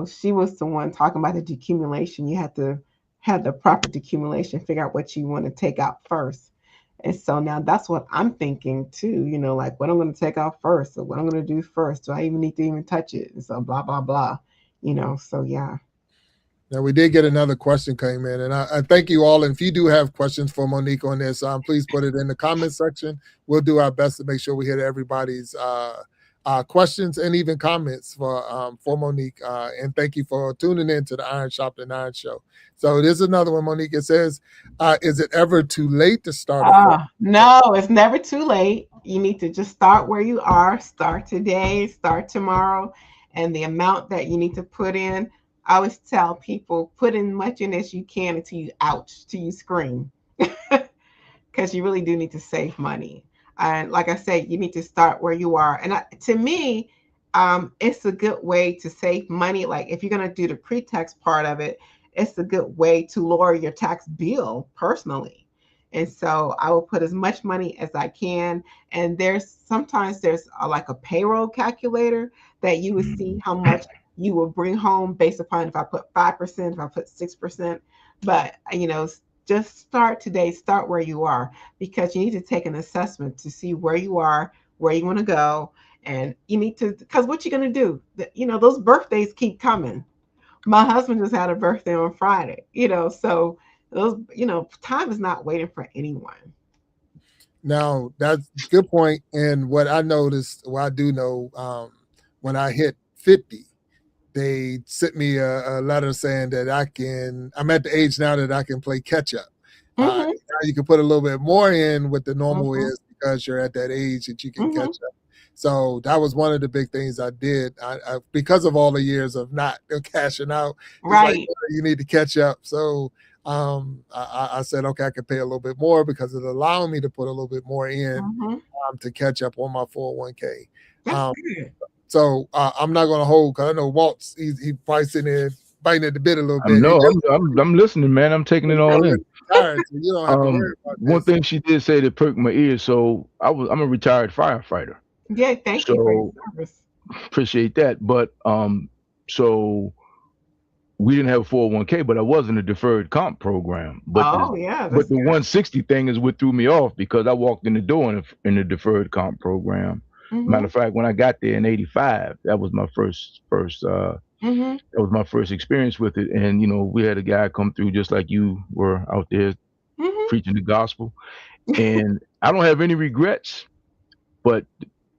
[SPEAKER 4] she was the one talking about the decumulation. You have to have the proper decumulation, figure out what you want to take out first. And so now that's what I'm thinking too, like what I'm going to take out first, or what I'm going to do first. Do I even need to even touch it? And so blah, blah, blah, so yeah.
[SPEAKER 2] Now, we did get another question came in, and I thank you all. And if you do have questions for Monique on this, please put it in the comment section. We'll do our best to make sure we hit everybody's questions and even comments for Monique. And thank you for tuning in to the Iron Sharpening Iron Show. So there's another one, Monique. It says, is it ever too late to start?
[SPEAKER 4] No, it's never too late. You need to just start where you are. Start today, start tomorrow. And the amount that you need to put in, I always tell people, put in much in as you can until you ouch, till you scream. Because you really do need to save money. And like I said, you need to start where you are. And to me, it's a good way to save money. Like if you're going to do the pre-tax part of it, it's a good way to lower your tax bill personally. And so I will put as much money as I can. And sometimes there's like a payroll calculator that you would see how much you will bring home based upon if I put 5%, if I put 6%. But, just start today, start where you are, because you need to take an assessment to see where you are, where you want to go. And you need to, because what you're going to do, those birthdays keep coming. My husband just had a birthday on Friday, so those, time is not waiting for anyone.
[SPEAKER 2] Now, that's a good point. And what I noticed, I do know, when I hit 50, they sent me a letter saying that I'm at the age now that I can play catch up. Now you can put a little bit more in what the normal is, because you're at that age that you can catch up. So that was one of the big things I did. I because of all the years of not cashing out,
[SPEAKER 4] right?
[SPEAKER 2] Like, you need to catch up. So I said, okay, I could pay a little bit more because it allowed me to put a little bit more in to catch up on my 401k.
[SPEAKER 4] That's good.
[SPEAKER 2] So I'm not going to hold, because I know Walt's, he probably sitting there biting at the bit a little bit.
[SPEAKER 3] I'm listening, man. I'm taking it all in.
[SPEAKER 2] Retired, so you don't have to worry about
[SPEAKER 3] one
[SPEAKER 2] this.
[SPEAKER 3] thing she did say that perked my ears. So I'm a retired firefighter.
[SPEAKER 4] Yeah, thank you for your service.
[SPEAKER 3] Appreciate that. But so we didn't have a 401k, but I was in a deferred comp program. But the 160 thing is what threw me off, because I walked in the door in the deferred comp program. Matter of fact, when I got there in '85, that was my first that was my first experience with it. And we had a guy come through just like you were out there preaching the gospel. And I don't have any regrets, but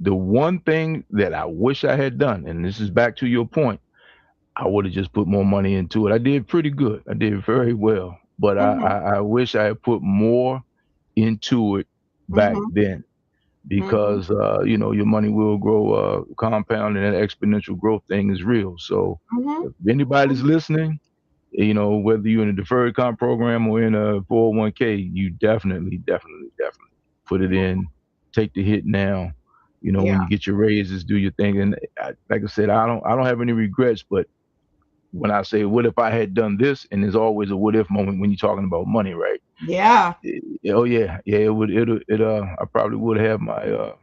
[SPEAKER 3] the one thing that I wish I had done, and this is back to your point, I would have just put more money into it. I did pretty good. I did very well, but I wish I had put more into it back then, because your money will grow compound, and that exponential growth thing is real. So if anybody's listening, whether you're in a deferred comp program or in a 401k, you definitely put it in, take the hit now. When you get your raises, do your thing. And like I said, I don't have any regrets, but when I say, what if I had done this? And there's always a what if moment when you're talking about money, right?
[SPEAKER 4] Yeah.
[SPEAKER 3] Oh yeah. It would, I probably would have my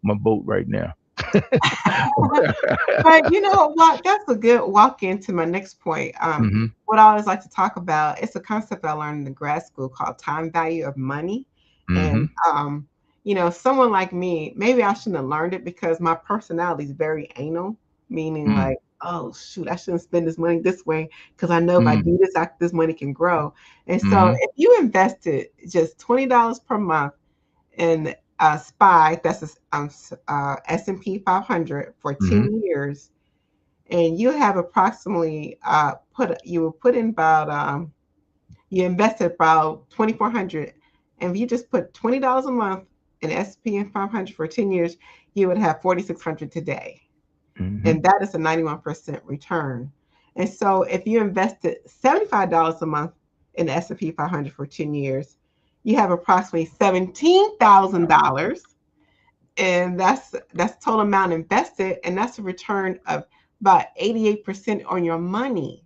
[SPEAKER 3] boat right now.
[SPEAKER 4] But you know what? That's a good walk into my next point. What I always like to talk about, it's a concept I learned in grad school called time value of money. And someone like me, maybe I shouldn't have learned it because my personality is very anal, meaning like, oh shoot, I shouldn't spend this money this way because I know if I do this, this money can grow. And so if you invested just $20 per month in SPY, that's S&P 500 for 10 years, and you have approximately you invested about $2,400, and if you just put $20 a month in S&P 500 for 10 years, you would have $4,600 today. And that is a 91% return. And so if you invested $75 a month in the S&P 500 for 10 years, you have approximately $17,000. And that's total amount invested. And that's a return of about 88% on your money.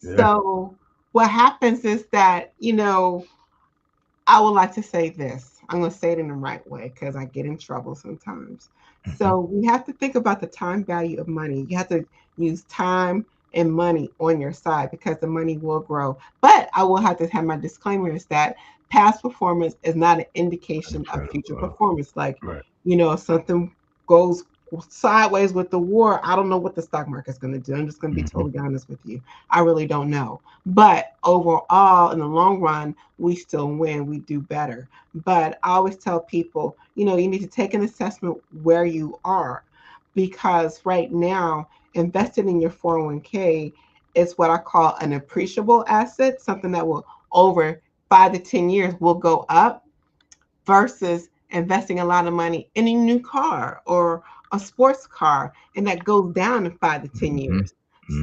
[SPEAKER 4] Yeah. So what happens is that, I would like to say this. I'm going to say it in the right way because I get in trouble sometimes. So we have to think about the time value of money. You have to use time and money on your side because the money will grow. But I will have to have my disclaimer is that past performance is not an indication of future performance. Like, if something goes sideways with the war, I don't know what the stock market's going to do. I'm just going to be totally honest with you. I really don't know. But overall, in the long run, we still win. We do better. But I always tell people, you need to take an assessment where you are, because right now, investing in your 401k is what I call an appreciable asset, something that will over 5 to 10 years will go up, versus investing a lot of money in a new car or a sports car, and that goes down in 5 to 10 years.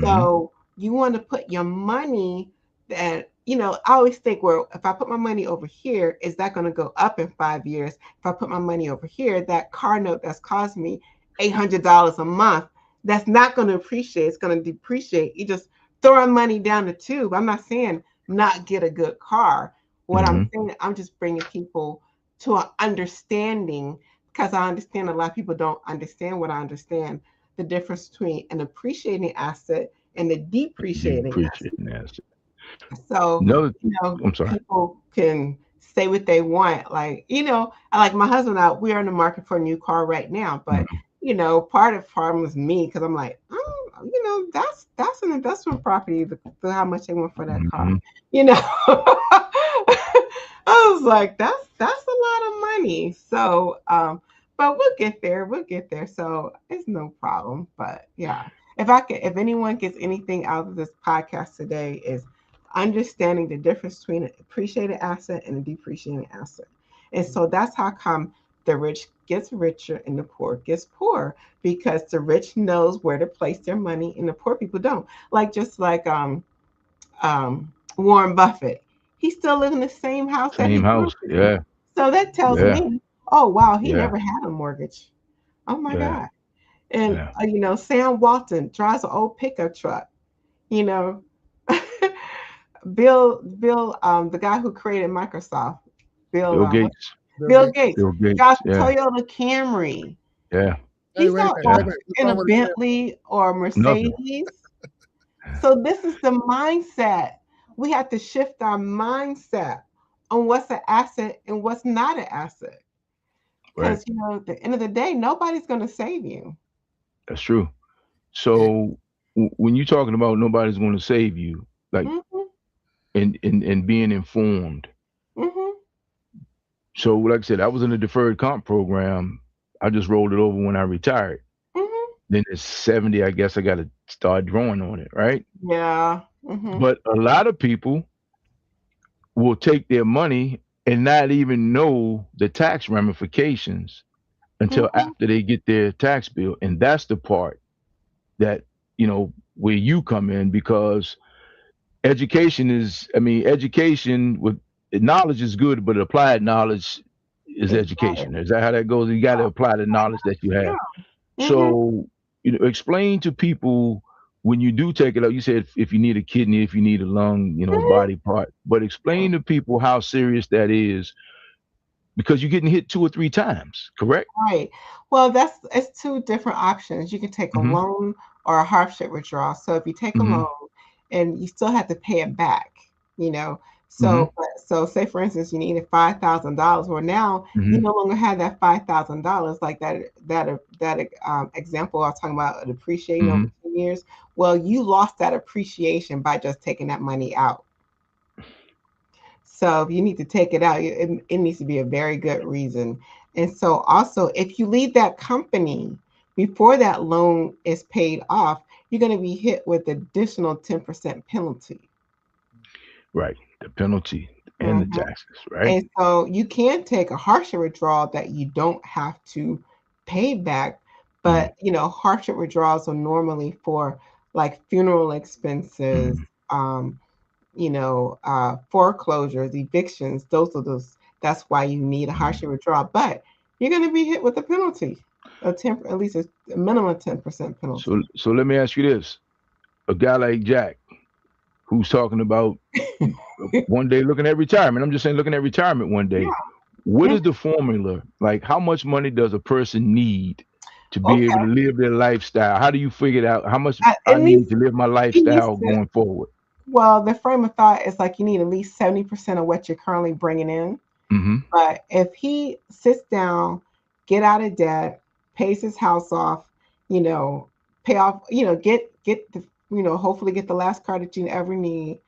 [SPEAKER 4] So you want to put your money that, I always think, well, if I put my money over here, is that going to go up in 5 years? If I put my money over here, that car note that's cost me $800 a month, that's not going to appreciate. It's going to depreciate. You just throwing money down the tube. I'm not saying not get a good car. What I'm saying, I'm just bringing people to an understanding, because I understand a lot of people don't understand what I understand, the difference between an appreciating asset and a depreciating asset. So, I'm sorry. People can say what they want. Like, like my husband and I, we are in the market for a new car right now, but part of the problem is me, because I'm like, that's an investment property, how much they want for that car. I was like, that's a lot of money. So, but we'll get there. So it's no problem. But yeah, if anyone gets anything out of this podcast today, is understanding the difference between an appreciated asset and a depreciating asset. And so that's how come the rich gets richer and the poor gets poor, because the rich knows where to place their money and the poor people don't. Like Warren Buffett. he still live in the same house that he
[SPEAKER 3] Same
[SPEAKER 4] grew up
[SPEAKER 3] house.
[SPEAKER 4] in.
[SPEAKER 3] Yeah.
[SPEAKER 4] So that tells
[SPEAKER 3] Yeah.
[SPEAKER 4] me, oh wow, he
[SPEAKER 3] Yeah.
[SPEAKER 4] never had a mortgage. Oh my
[SPEAKER 3] Yeah.
[SPEAKER 4] God. And
[SPEAKER 3] Yeah.
[SPEAKER 4] Sam Walton drives an old pickup truck. You know, Bill, the guy who created Microsoft,
[SPEAKER 3] Bill Gates.
[SPEAKER 2] Bill
[SPEAKER 4] Bill
[SPEAKER 2] Gates.
[SPEAKER 4] Gates,
[SPEAKER 3] Bill Gates.
[SPEAKER 4] drives a
[SPEAKER 3] Yeah.
[SPEAKER 4] Toyota Camry.
[SPEAKER 3] Yeah.
[SPEAKER 2] Hey,
[SPEAKER 4] He's
[SPEAKER 2] wait
[SPEAKER 4] not
[SPEAKER 2] a minute, wait a
[SPEAKER 3] Yeah.
[SPEAKER 4] walking
[SPEAKER 2] minute. What's
[SPEAKER 4] in a
[SPEAKER 2] wrong with the camera?
[SPEAKER 4] Bentley or
[SPEAKER 3] Nothing.
[SPEAKER 4] Mercedes. So this is the mindset. We have to shift our mindset on what's an asset and what's not an asset.
[SPEAKER 3] Right.
[SPEAKER 4] Because at the end of the day, nobody's going to save you.
[SPEAKER 3] That's true. So when you're talking about nobody's going to save you, like
[SPEAKER 4] Hmm.
[SPEAKER 3] and being informed.
[SPEAKER 4] Hmm.
[SPEAKER 3] So like I said, I was in a deferred comp program. I just rolled it over when I retired.
[SPEAKER 4] Hmm.
[SPEAKER 3] Then it's 70. I guess I got to start drawing on it, right?
[SPEAKER 4] Yeah. Hmm.
[SPEAKER 3] But a lot of people will take their money and not even know the tax ramifications until
[SPEAKER 4] Hmm.
[SPEAKER 3] after they get their tax bill, and that's the part that where you come in, because education with knowledge is good, but applied knowledge is
[SPEAKER 4] It's
[SPEAKER 3] education. Is that how that goes? You got to apply the knowledge that you have.
[SPEAKER 4] yeah. Hmm.
[SPEAKER 3] So explain to people when you do take it out. You said if you need a kidney, if you need a lung, body part, but explain to people how serious that is, because you're getting hit 2 or 3 times, correct?
[SPEAKER 4] Right. Well, it's two different options. You can take a
[SPEAKER 3] Mm-hmm.
[SPEAKER 4] loan or a hardship withdrawal. So if you take a
[SPEAKER 3] Mm-hmm.
[SPEAKER 4] loan and you still have to pay it back, you know.
[SPEAKER 3] Mm-hmm.
[SPEAKER 4] So say for instance you needed $5,000. Well, now you
[SPEAKER 3] Mm-hmm.
[SPEAKER 4] no longer have that $5,000, like that example I was talking about, depreciating over
[SPEAKER 3] Mm-hmm.
[SPEAKER 4] 2 years. Well, you lost that appreciation by just taking that money out. So if you need to take it out, it needs to be a very good reason. And so also, if you leave that company before that loan is paid off, you're going to be hit with additional 10% penalty.
[SPEAKER 3] Right. The penalty and the
[SPEAKER 4] Mhm.
[SPEAKER 3] taxes, right?
[SPEAKER 4] And so you can take a harsher withdrawal that you don't have to pay back,
[SPEAKER 3] Mm-hmm.
[SPEAKER 4] but harsher withdrawals are normally for like funeral expenses,
[SPEAKER 3] Mm-hmm.
[SPEAKER 4] um, foreclosures, evictions, that's why you need a
[SPEAKER 3] Mm-hmm.
[SPEAKER 4] harsher withdrawal. But you're going to be hit with a penalty, at least a minimum 10% penalty.
[SPEAKER 3] So let me ask you this: a guy like Jack, who's talking about one day looking at retirement. I'm just saying, looking at retirement one day. What
[SPEAKER 4] Yeah.
[SPEAKER 3] is the formula? Like, how much money does a person need to be able
[SPEAKER 4] Okay.
[SPEAKER 3] to live their lifestyle? How do you figure it out? How much
[SPEAKER 4] It
[SPEAKER 3] I need
[SPEAKER 4] needs
[SPEAKER 3] to live my
[SPEAKER 4] it needs
[SPEAKER 3] lifestyle
[SPEAKER 4] to
[SPEAKER 3] going forward?
[SPEAKER 4] well, the frame of thought is like you need at least 70% of what you're currently bringing in.
[SPEAKER 3] Mm-hmm.
[SPEAKER 4] But if he sits down, get out of debt, pays his house off, you know, pay off, get the, hopefully get the last car that you ever need,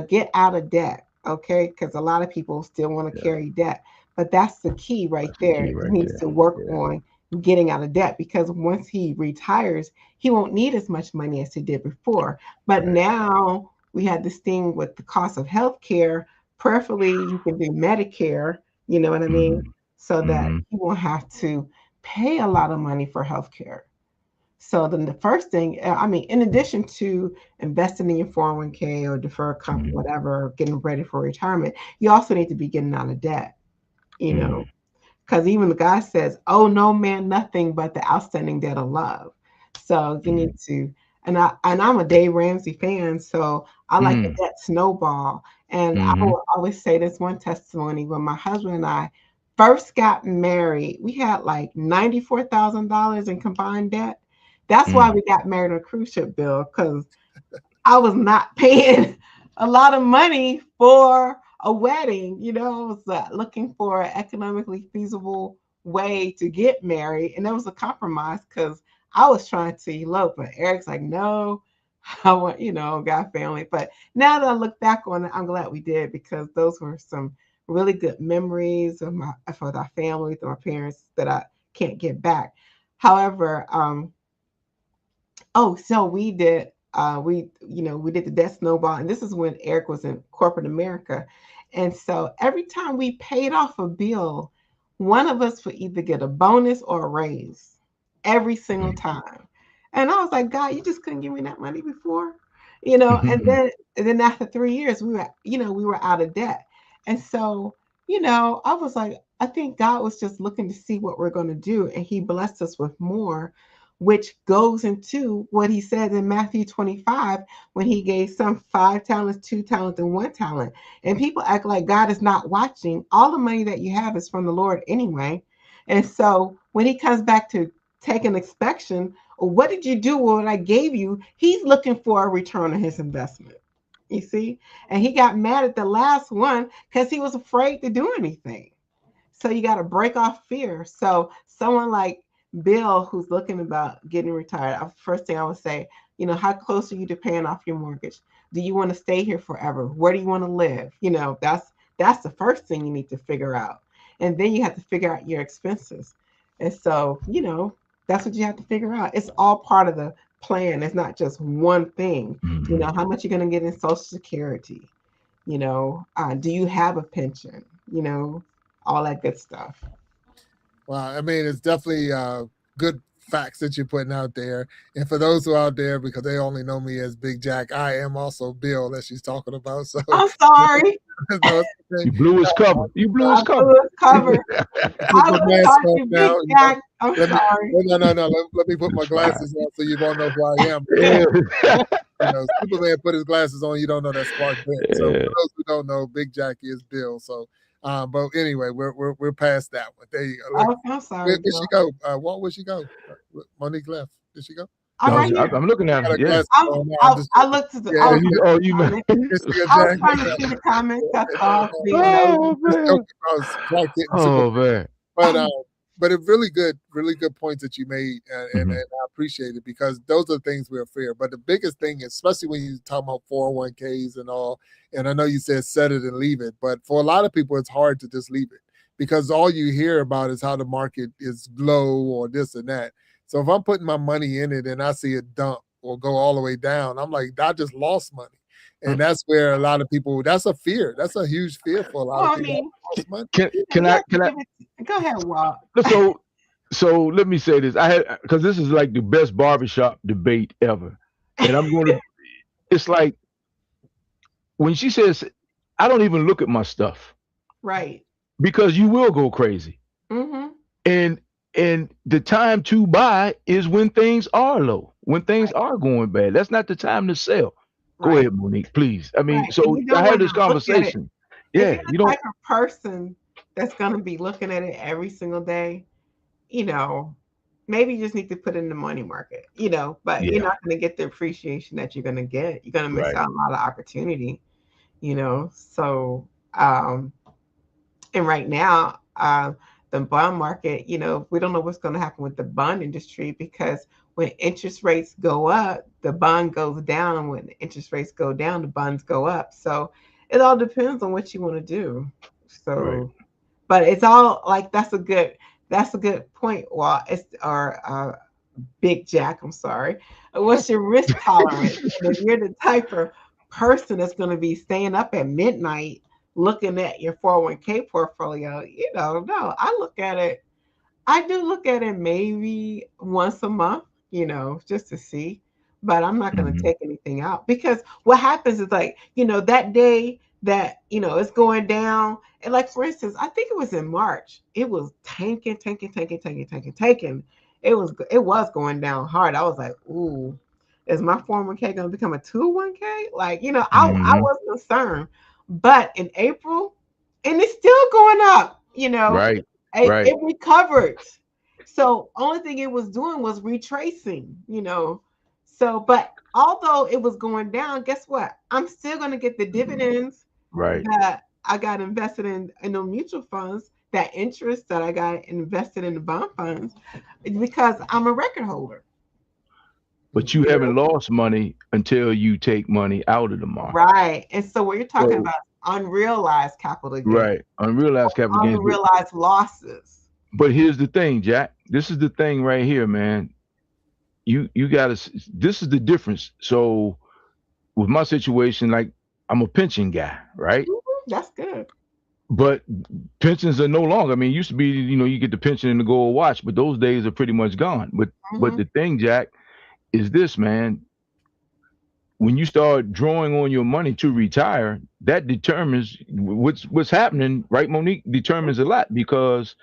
[SPEAKER 4] get out of debt, okay? Because a lot of people still want to
[SPEAKER 3] Yeah,
[SPEAKER 4] carry debt, but that's the key right
[SPEAKER 3] that's the
[SPEAKER 4] there.
[SPEAKER 3] key
[SPEAKER 4] He
[SPEAKER 3] right
[SPEAKER 4] needs
[SPEAKER 3] there.
[SPEAKER 4] to work
[SPEAKER 3] Yeah,
[SPEAKER 4] on getting out of debt because once he retires, he won't need as much money as he did before. But
[SPEAKER 3] right.
[SPEAKER 4] now we had this thing with the cost of healthcare. Preferably, you can do Medicare, you know what I mean?
[SPEAKER 3] Mm-hmm.
[SPEAKER 4] So that
[SPEAKER 3] Mm-hmm.
[SPEAKER 4] you won't have to pay a lot of money for healthcare. So then the first thing, in addition to investing in your 401k or deferred comp,
[SPEAKER 3] Mm-hmm.
[SPEAKER 4] whatever, getting ready for retirement, you also need to be getting out of debt, you
[SPEAKER 3] Mm-hmm.
[SPEAKER 4] know, because even the guy says, oh, no man, nothing but the outstanding debt of love. So you need to, and I'm a Dave Ramsey fan, so I like the
[SPEAKER 3] Mm-hmm.
[SPEAKER 4] debt snowball. And I
[SPEAKER 3] Mm-hmm.
[SPEAKER 4] will always say this one testimony when my husband and I first got married, we had like $94,000 in combined debt. That's why
[SPEAKER 3] Mm-hmm.
[SPEAKER 4] we got married on a cruise ship, Bill, because I was not paying a lot of money for a wedding. I was looking for an economically feasible way to get married, and there was a compromise because I was trying to elope, but Eric's like, no, I want, got family. But now that I look back on it, I'm glad we did because those were some really good memories for our family, with my parents that I can't get back. However, oh, so we did the death snowball, and this is when Eric was in corporate America. And so every time we paid off a bill, one of us would either get a bonus or a raise every single time. And I was like, God, you just couldn't give me that money before. And then after 3 years, we were out of debt. And so, I was like, I think God was just looking to see what we're going to do. And he blessed us with more, which goes into what he said in Matthew 25, when he gave some 5 talents, 2 talents, and 1 talent. And people act like God is not watching. All the money that you have is from the Lord anyway. And so when he comes back to take an inspection, what did you do with what I gave you? He's looking for a return on his investment. You see? And he got mad at the last one because he was afraid to do anything. So you got to break off fear. So someone like Bill, who's looking about getting retired, first thing I would say, how close are you to paying off your mortgage? Do you want to stay here forever? Where do you want to live? That's the first thing you need to figure out. And then you have to figure out your expenses. And so, that's what you have to figure out. It's all part of the plan. It's not just one thing. How much you're going to get in Social Security? Do you have a pension? All that good stuff.
[SPEAKER 2] Well, I mean, it's definitely good facts that you're putting out there. And for those who are out there, because they only know me as Big Jack, I am also Bill that she's talking about. So
[SPEAKER 4] I'm sorry.
[SPEAKER 3] You blew his cover. You blew his cover.
[SPEAKER 4] I was talking Big Jack. I'm sorry.
[SPEAKER 2] No. Let me put my glasses on so you won't know who I am. Superman put his glasses on. You don't know that's Clark Kent. So for those who don't know, Big Jack is Bill. So, but anyway, we're past that one. There you go.
[SPEAKER 4] Oh, I'm sorry.
[SPEAKER 2] Where did she go? Walt, where'd she go? Monique left. Did she go?
[SPEAKER 3] I'm looking at her. Yeah.
[SPEAKER 4] I looked at the.
[SPEAKER 2] Yeah,
[SPEAKER 4] I was trying to see the comments. That's all.
[SPEAKER 2] Man. But it's really good points that you made, and I appreciate it, because those are things we're fair. But the biggest thing, especially when you talk about 401ks and all, and I know you said set it and leave it, but for a lot of people, it's hard to just leave it, because all you hear about is how the market is low or this and that. So if I'm putting my money in it and I see it dump or go all the way down, I'm like, I just lost money. And that's where a lot of people, that's a fear. That's a huge fear for a lot of people.
[SPEAKER 3] Can I
[SPEAKER 4] go ahead, Walt.
[SPEAKER 3] So let me say this. Because this is like the best barbershop debate ever. And I'm going to, it's like when she says, I don't even look at my stuff.
[SPEAKER 4] Right.
[SPEAKER 3] Because you will go crazy. And the time to buy is when things are low, when things are going bad. That's not the time to sell. Go ahead, Monique, please. I mean, so I had this conversation.
[SPEAKER 4] Yeah, you don't. Type of person that's going to be looking at it every single day, maybe you just need to put it in the money market, but you're not going to get the appreciation that you're going to get. You're going to miss out on a lot of opportunity, So, and right now, the bond market, we don't know what's going to happen with the bond industry, because when interest rates go up, the bond goes down, and when interest rates go down, the bonds go up. So it all depends on what you want to do. So, but it's all like, that's a good point. Well, Big Jack, I'm sorry. What's your risk tolerance? If you're the type of person that's going to be staying up at midnight looking at your 401k portfolio, no, I do look at it maybe once a month, just to see, but I'm not going to take anything out, because what happens is, like, that day that, it's going down, and like, for instance, I think it was in March, it was tanking. It was going down hard. I was like, ooh, is my 401k going to become a 201k? Like, I was concerned. But in April, and it's still going up, it recovered. So only thing it was doing was retracing, So, but although it was going down, guess what? I'm still going to get the dividends that I got invested in the mutual funds, that interest that I got invested in the bond funds, because I'm a record holder.
[SPEAKER 3] But you haven't lost money until you take money out of the market.
[SPEAKER 4] Right. And so what you're talking about, unrealized capital gains.
[SPEAKER 3] Right. Unrealized capital gains.
[SPEAKER 4] Unrealized losses.
[SPEAKER 3] But here's the thing, Jack. This is the thing right here, man. You gotta, this is the difference. So with my situation, like, I'm a pension guy, right?
[SPEAKER 4] That's good.
[SPEAKER 3] But pensions are no longer. I mean, it used to be, you get the pension and the gold watch, but those days are pretty much gone. But the thing, Jack, is this, man. when you start drawing on your money to retire, that determines what's happening, right, Monique? Determines a lot, because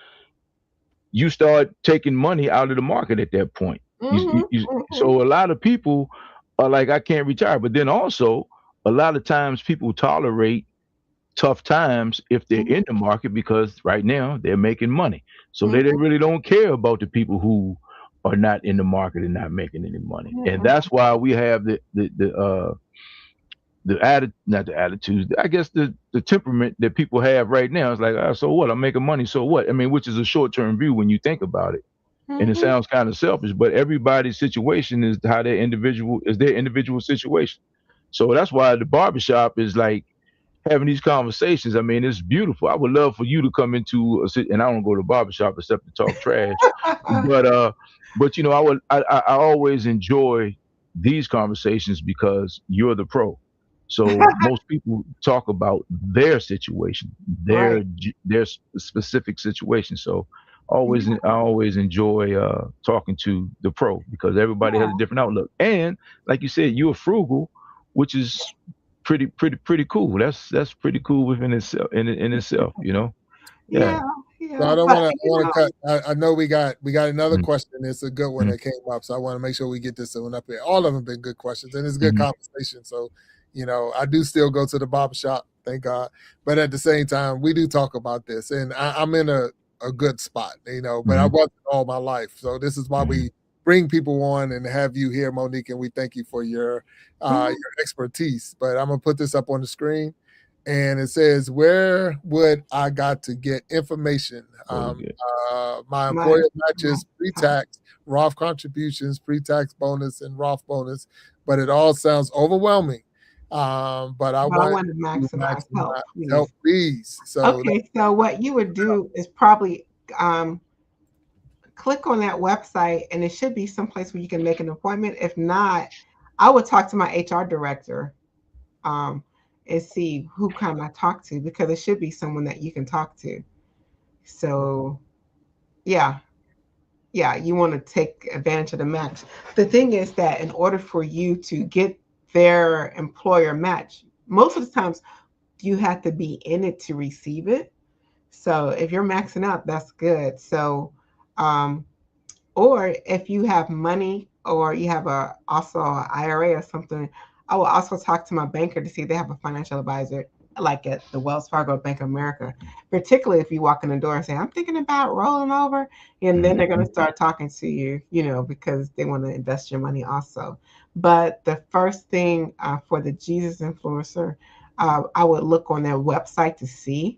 [SPEAKER 3] you start taking money out of the market at that point. So a lot of people are like, I can't retire. But then also, a lot of times people tolerate tough times if they're in the market, because right now they're making money. So they really don't care about the people who are not in the market and not making any money. And that's why we have not the attitudes, I guess the temperament that people have right now. It's like, so what? I'm making money, so what? I mean, which is a short-term view when you think about it. And it sounds kind of selfish, but everybody's situation is how their individual situation. So that's why the barbershop is like having these conversations. I mean, it's beautiful. I would love for you to come into and I don't go to the barbershop except to talk trash. But you know, I always enjoy these conversations because you're the pro. So most people talk about their situation, their specific situation. So I always enjoy talking to the pro, because everybody has a different outlook. And like you said, you're frugal, which is pretty cool. That's pretty cool within itself, in itself, you know.
[SPEAKER 4] Yeah.
[SPEAKER 2] So I don't want to cut. I know we got another question. It's a good one that came up, so I want to make sure we get this one up here. All of them have been good questions, and it's a good conversation. So, you know, I do still go to the barbershop, thank God. But at the same time, we do talk about this, and I'm in a good spot, you know. But I wasn't all my life, so this is why we bring people on and have you here, Monique, and we thank you for your expertise. But I'm gonna put this up on the screen. And it says, where would I got to get information? My employer matches pre-tax, Roth contributions, pre-tax bonus, and Roth bonus, but it all sounds overwhelming. But I want to maximize help, please. So
[SPEAKER 4] so what you would do is probably click on that website, and it should be someplace where you can make an appointment. If not, I would talk to my HR director. And see who can I talk to, because it should be someone that you can talk to. So, yeah, you want to take advantage of the match. The thing is that in order for you to get their employer match, most of the times you have to be in it to receive it. So if you're maxing out, that's good. So, or if you have money, or you have also an IRA or something, I will also talk to my banker to see if they have a financial advisor, like at the Wells Fargo, Bank of America, particularly if you walk in the door and say, I'm thinking about rolling over. And then they're going to start talking to you, you know, because they want to invest your money also. But the first thing for the Jesus influencer, I would look on their website to see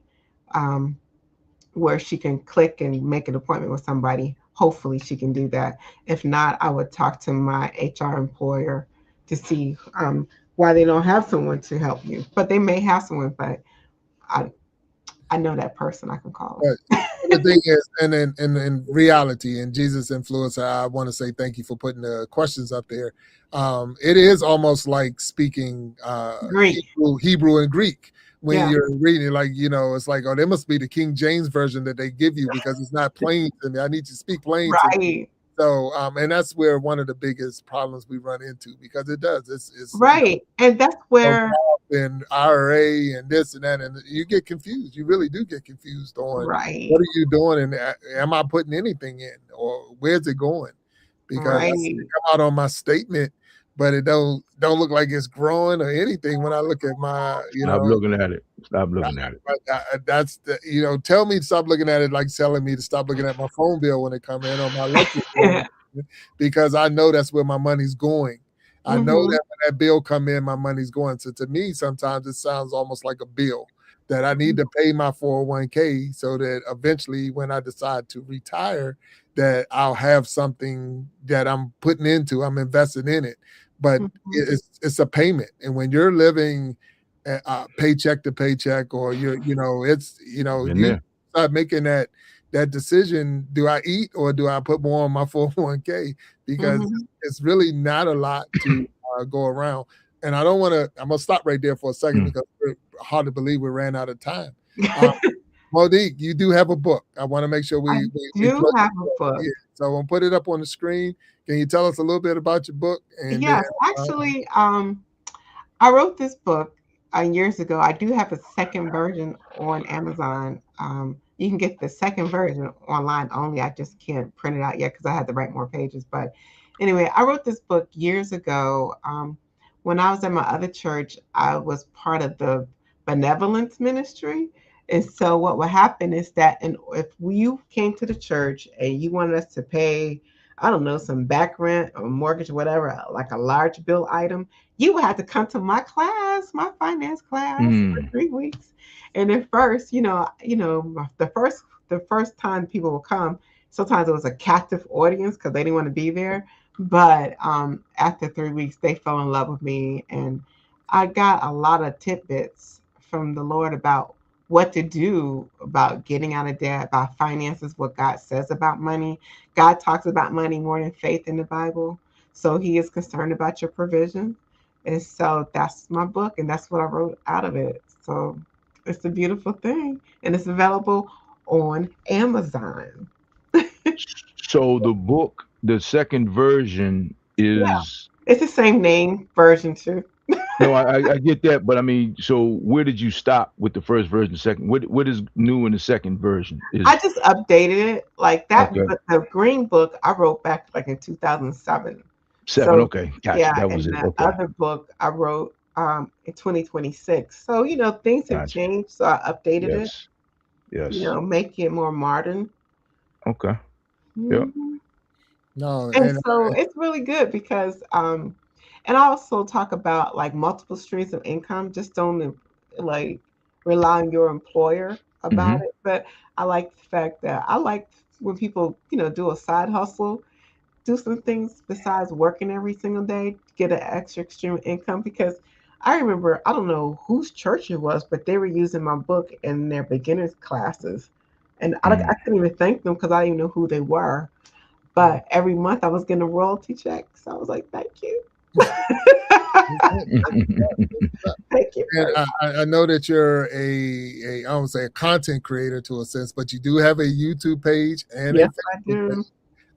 [SPEAKER 4] where she can click and make an appointment with somebody. Hopefully she can do that. If not, I would talk to my HR employer to see why they don't have someone to help you. But they may have someone, but I know that person, I can call.
[SPEAKER 2] The thing is, and in reality, in Jesus Influencer, I want to say thank you for putting the questions up there. It is almost like speaking Hebrew and Greek. When you're reading it, like, you know, it's like, oh, there must be the King James version that they give you, because it's not plain to me. I need to speak plain to me. So, and that's where one of the biggest problems we run into, because it does. It's
[SPEAKER 4] right, and that's where
[SPEAKER 2] and IRA and this and that, and you get confused. You really do get confused on what are you doing, and am I putting anything in, or where's it going? Because it come out on my statement, but it don't look like it's growing or anything when I look at my, you know.
[SPEAKER 3] Stop looking at it. Stop looking at it.
[SPEAKER 2] That's the, you know, tell me to stop looking at it, like telling me to stop looking at my phone bill when it come in, or my electric bill, because I know that's where my money's going. I know that when that bill come in, my money's going. So to me, sometimes it sounds almost like a bill that I need to pay my 401k, so that eventually when I decide to retire, that I'll have something that I'm putting into, I'm investing in it. But it's a payment. And when you're living paycheck to paycheck, or you know, it's, you know, you start making that decision, do I eat or do I put more on my 401k? Because it's really not a lot to go around. And I don't want to, I'm going to stop right there for a second, because it's hard to believe we ran out of time. Monique, you do have a book. I want to make sure we
[SPEAKER 4] do have a book.
[SPEAKER 2] Yeah. So I'm going to put it up on the screen. Can you tell us a little bit about your book?
[SPEAKER 4] And yes, actually, I wrote this book years ago. I do have a second version on Amazon. You can get the second version online only. I just can't print it out yet because I had to write more pages. But anyway, I wrote this book years ago. When I was at my other church, I was part of the benevolence ministry. And so what would happen is that if you came to the church and you wanted us to pay, I don't know, some back rent or mortgage or whatever, like a large bill item, you would have to come to my class, my finance class for 3 weeks. And at first, the first time people would come, sometimes it was a captive audience because they didn't want to be there. But after 3 weeks, they fell in love with me, and I got a lot of tidbits from the Lord about what to do about getting out of debt, about finances, what God says about money. God talks about money more than faith in the Bible. So he is concerned about your provision. And so that's my book, and that's what I wrote out of it. So it's a beautiful thing, and it's available on Amazon.
[SPEAKER 3] So the book, the second version
[SPEAKER 4] Yeah,
[SPEAKER 3] is
[SPEAKER 4] it's the same name version too.
[SPEAKER 3] no, I get that, but I mean, so where did you stop with the first version, second? What is new in the second version?
[SPEAKER 4] I
[SPEAKER 3] Is
[SPEAKER 4] just updated it like that,
[SPEAKER 3] okay,
[SPEAKER 4] but the green book I wrote back like in 2007.
[SPEAKER 3] seven.
[SPEAKER 4] So
[SPEAKER 3] Okay, gotcha.
[SPEAKER 4] yeah,
[SPEAKER 3] That was
[SPEAKER 4] and
[SPEAKER 3] it.
[SPEAKER 4] the
[SPEAKER 3] Okay,
[SPEAKER 4] other book I wrote in 2026. So things have
[SPEAKER 3] gotcha.
[SPEAKER 4] changed, so I updated it.
[SPEAKER 3] Yes, yes.
[SPEAKER 4] Make it more modern.
[SPEAKER 3] Okay. Yeah.
[SPEAKER 4] Mhm.
[SPEAKER 2] No,
[SPEAKER 4] And
[SPEAKER 2] and
[SPEAKER 4] so it's really good because and I also talk about like multiple streams of income. Just don't like rely on your employer about
[SPEAKER 3] Mm-hmm.
[SPEAKER 4] it. But I like the fact that I like when people, do a side hustle, do some things besides working every single day to get an extra extreme income. Because I remember, I don't know whose church it was, but they were using my book in their beginners classes. And I couldn't even thank them because I didn't even know who they were. But every month I was getting a royalty check. So I was like, thank you. Thank you
[SPEAKER 2] and
[SPEAKER 4] very
[SPEAKER 2] I know that you're a I don't say a content creator to a sense, but you do have a YouTube page and a
[SPEAKER 4] Yes, I
[SPEAKER 2] Facebook
[SPEAKER 4] do.
[SPEAKER 2] page.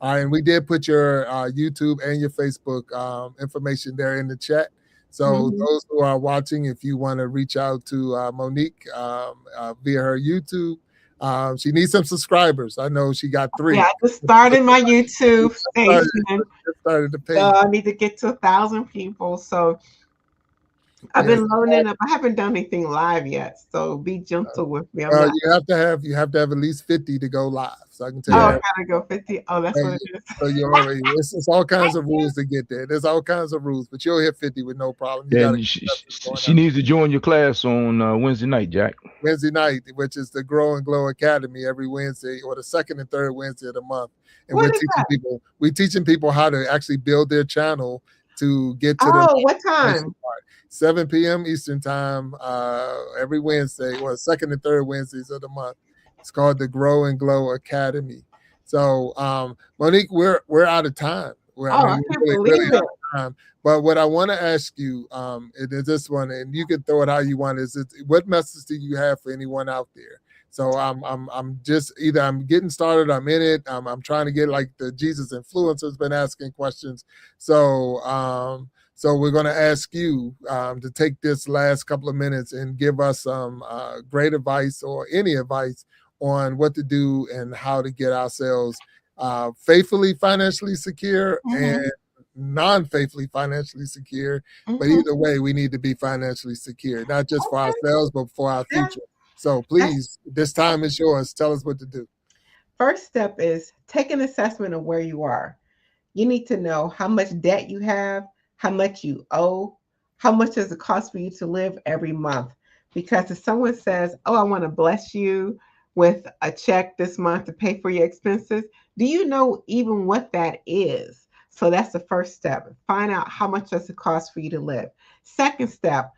[SPEAKER 2] And we did put your YouTube and your Facebook information there in the chat. So
[SPEAKER 4] Mhm.
[SPEAKER 2] those who are watching, if you want to reach out to Monique via her YouTube, she needs some subscribers. I know she got
[SPEAKER 4] Yeah,
[SPEAKER 2] 3.
[SPEAKER 4] I just started my
[SPEAKER 2] She
[SPEAKER 4] YouTube
[SPEAKER 2] just started,
[SPEAKER 4] station.
[SPEAKER 2] just started the
[SPEAKER 4] So
[SPEAKER 2] page.
[SPEAKER 4] I need to get to 1,000 people. So I've
[SPEAKER 2] Yes.
[SPEAKER 4] been loading it up. I haven't done anything live yet. So be gentle with me. I'm
[SPEAKER 2] Well,
[SPEAKER 4] not.
[SPEAKER 2] you have to have at least 50 to go live. So I can tell you
[SPEAKER 4] Oh, I
[SPEAKER 3] Yeah.
[SPEAKER 2] that.
[SPEAKER 4] gotta go 50. Oh, that's what it is.
[SPEAKER 2] So you already it's all kinds
[SPEAKER 4] Thank
[SPEAKER 2] of
[SPEAKER 4] you.
[SPEAKER 2] rules to get there. There's all kinds of rules, but you'll hit 50 with no problem. You got to
[SPEAKER 3] And
[SPEAKER 2] keep messages going
[SPEAKER 3] she
[SPEAKER 2] up.
[SPEAKER 3] needs to join your class on Wednesday night, Jack.
[SPEAKER 2] Wednesday night, which is the Grow and Glow Academy, every Wednesday or the second and third Wednesday of the month, and
[SPEAKER 4] What
[SPEAKER 2] we're
[SPEAKER 4] is
[SPEAKER 2] teaching
[SPEAKER 4] that?
[SPEAKER 2] people how to actually build their channel to get to the
[SPEAKER 4] Oh, what
[SPEAKER 2] next
[SPEAKER 4] time?
[SPEAKER 2] part. 7 p.m. Eastern time every Wednesday, or second and third Wednesdays of the month. It's called the Grow and Glow Academy. So, Monique, we're out of time.
[SPEAKER 4] Oh, I
[SPEAKER 2] We're
[SPEAKER 4] can't
[SPEAKER 2] really, really
[SPEAKER 4] believe
[SPEAKER 2] out
[SPEAKER 4] it.
[SPEAKER 2] of time. But what I want to ask you is this one, and you can throw it how you want. What message do you have for anyone out there? So I'm just either I'm getting started, I'm in it, I'm trying to get like the Jesus influencers been asking questions. So we're going to ask you to take this last couple of minutes and give us some great advice or any advice on what to do and how to get ourselves faithfully financially secure and
[SPEAKER 4] Mhm,
[SPEAKER 2] non-faithfully financially secure. But
[SPEAKER 4] mhm.
[SPEAKER 2] either way, we need to be financially secure, not just for
[SPEAKER 4] Okay.
[SPEAKER 2] ourselves, but for our
[SPEAKER 4] Yeah,
[SPEAKER 2] future. So
[SPEAKER 4] that's
[SPEAKER 2] please, this time is yours. Tell us what to do.
[SPEAKER 4] first step is take an assessment of where you are. You need to know how much debt you have, how much you owe, how much does it cost for you to live every month. Because if someone says, "Oh, I want to bless you with a check this month to pay for your expenses," do you know even what that is? So that's the first step. Find out how much does it cost for you to live. Second step,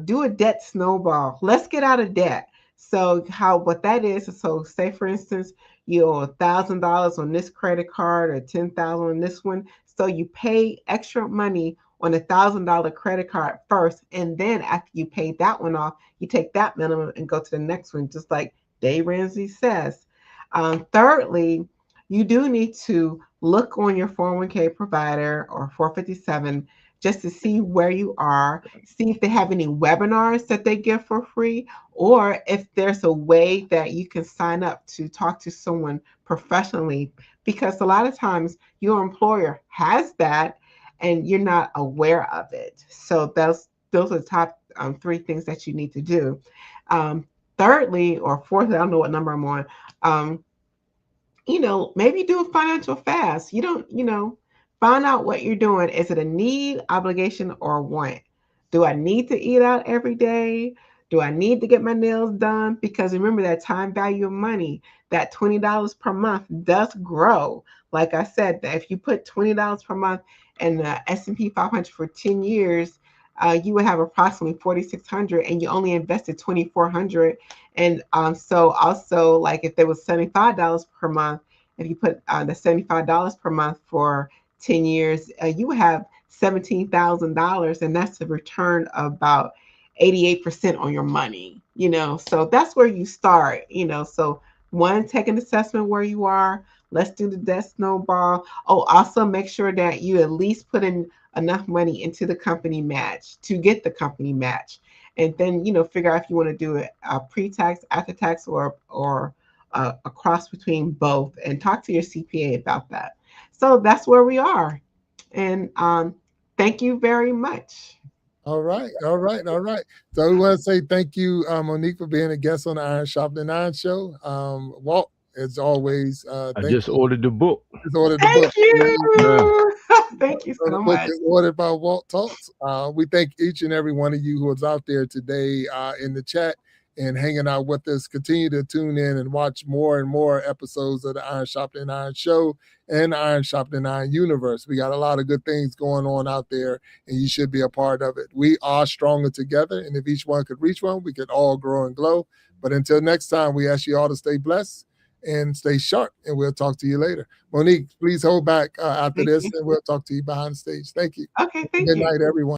[SPEAKER 4] do a debt snowball. Let's get out of debt. So what that is, so say for instance, you owe $1,000 on this credit card or 10,000 on this one. So you pay extra money on $1,000 credit card first, and then after you pay that one off, you take that minimum and go to the next one, just like Dave Ramsey says. Thirdly, you do need to look on your 401k provider or 457 just to see where you are, see if they have any webinars that they give for free, or if there's a way that you can sign up to talk to someone professionally, because a lot of times your employer has that and you're not aware of it. So those are the top 3 things that you need to do. Thirdly, or fourthly, I don't know what number I'm on. Maybe do a financial fast. Find out what you're doing. Is it a need, obligation, or a want? Do I need to eat out every day? Do I need to get my nails done? Because remember that time value of money, that $20 per month does grow. Like I said, that if you put $20 per month in the S&P 500 for 10 years, you would have approximately 4,600, and you only invested 2,400. And so also, like if there was $75 per month, if you put the $75 per month for 10 years, you would have $17,000, and that's a return of about 88% on your money. So that's where you start. So one, take an assessment where you are. Let's do the debt snowball. Oh, also make sure that you at least put in enough money into the company match to get the company match, and then figure out if you want to do it pre-tax, after tax, or a cross between both, and talk to your CPA about that. So that's where we are, and thank you very much.
[SPEAKER 2] All right. So we want to say thank you, Monique, for being a guest on the Iron Sharpening Iron Show. Walt, as always,
[SPEAKER 3] I just ordered the book.
[SPEAKER 4] Thank you. Thank you so much.
[SPEAKER 2] Is ordered by Walt Talks. We thank each and every one of you who was out there today in the chat and hanging out with us. Continue to tune in and watch more and more episodes of the Iron Sharpening Iron Show and the Iron Sharpening Iron universe. We got a lot of good things going on out there, and you should be a part of it. We are stronger together, and if each one could reach one, we could all grow and glow. But until next time, we ask you all to stay blessed and stay sharp, and we'll talk to you later. Monique, please hold back after this, and we'll talk to you behind the stage. Thank you.
[SPEAKER 4] Okay, thank you.
[SPEAKER 2] Good night, everyone.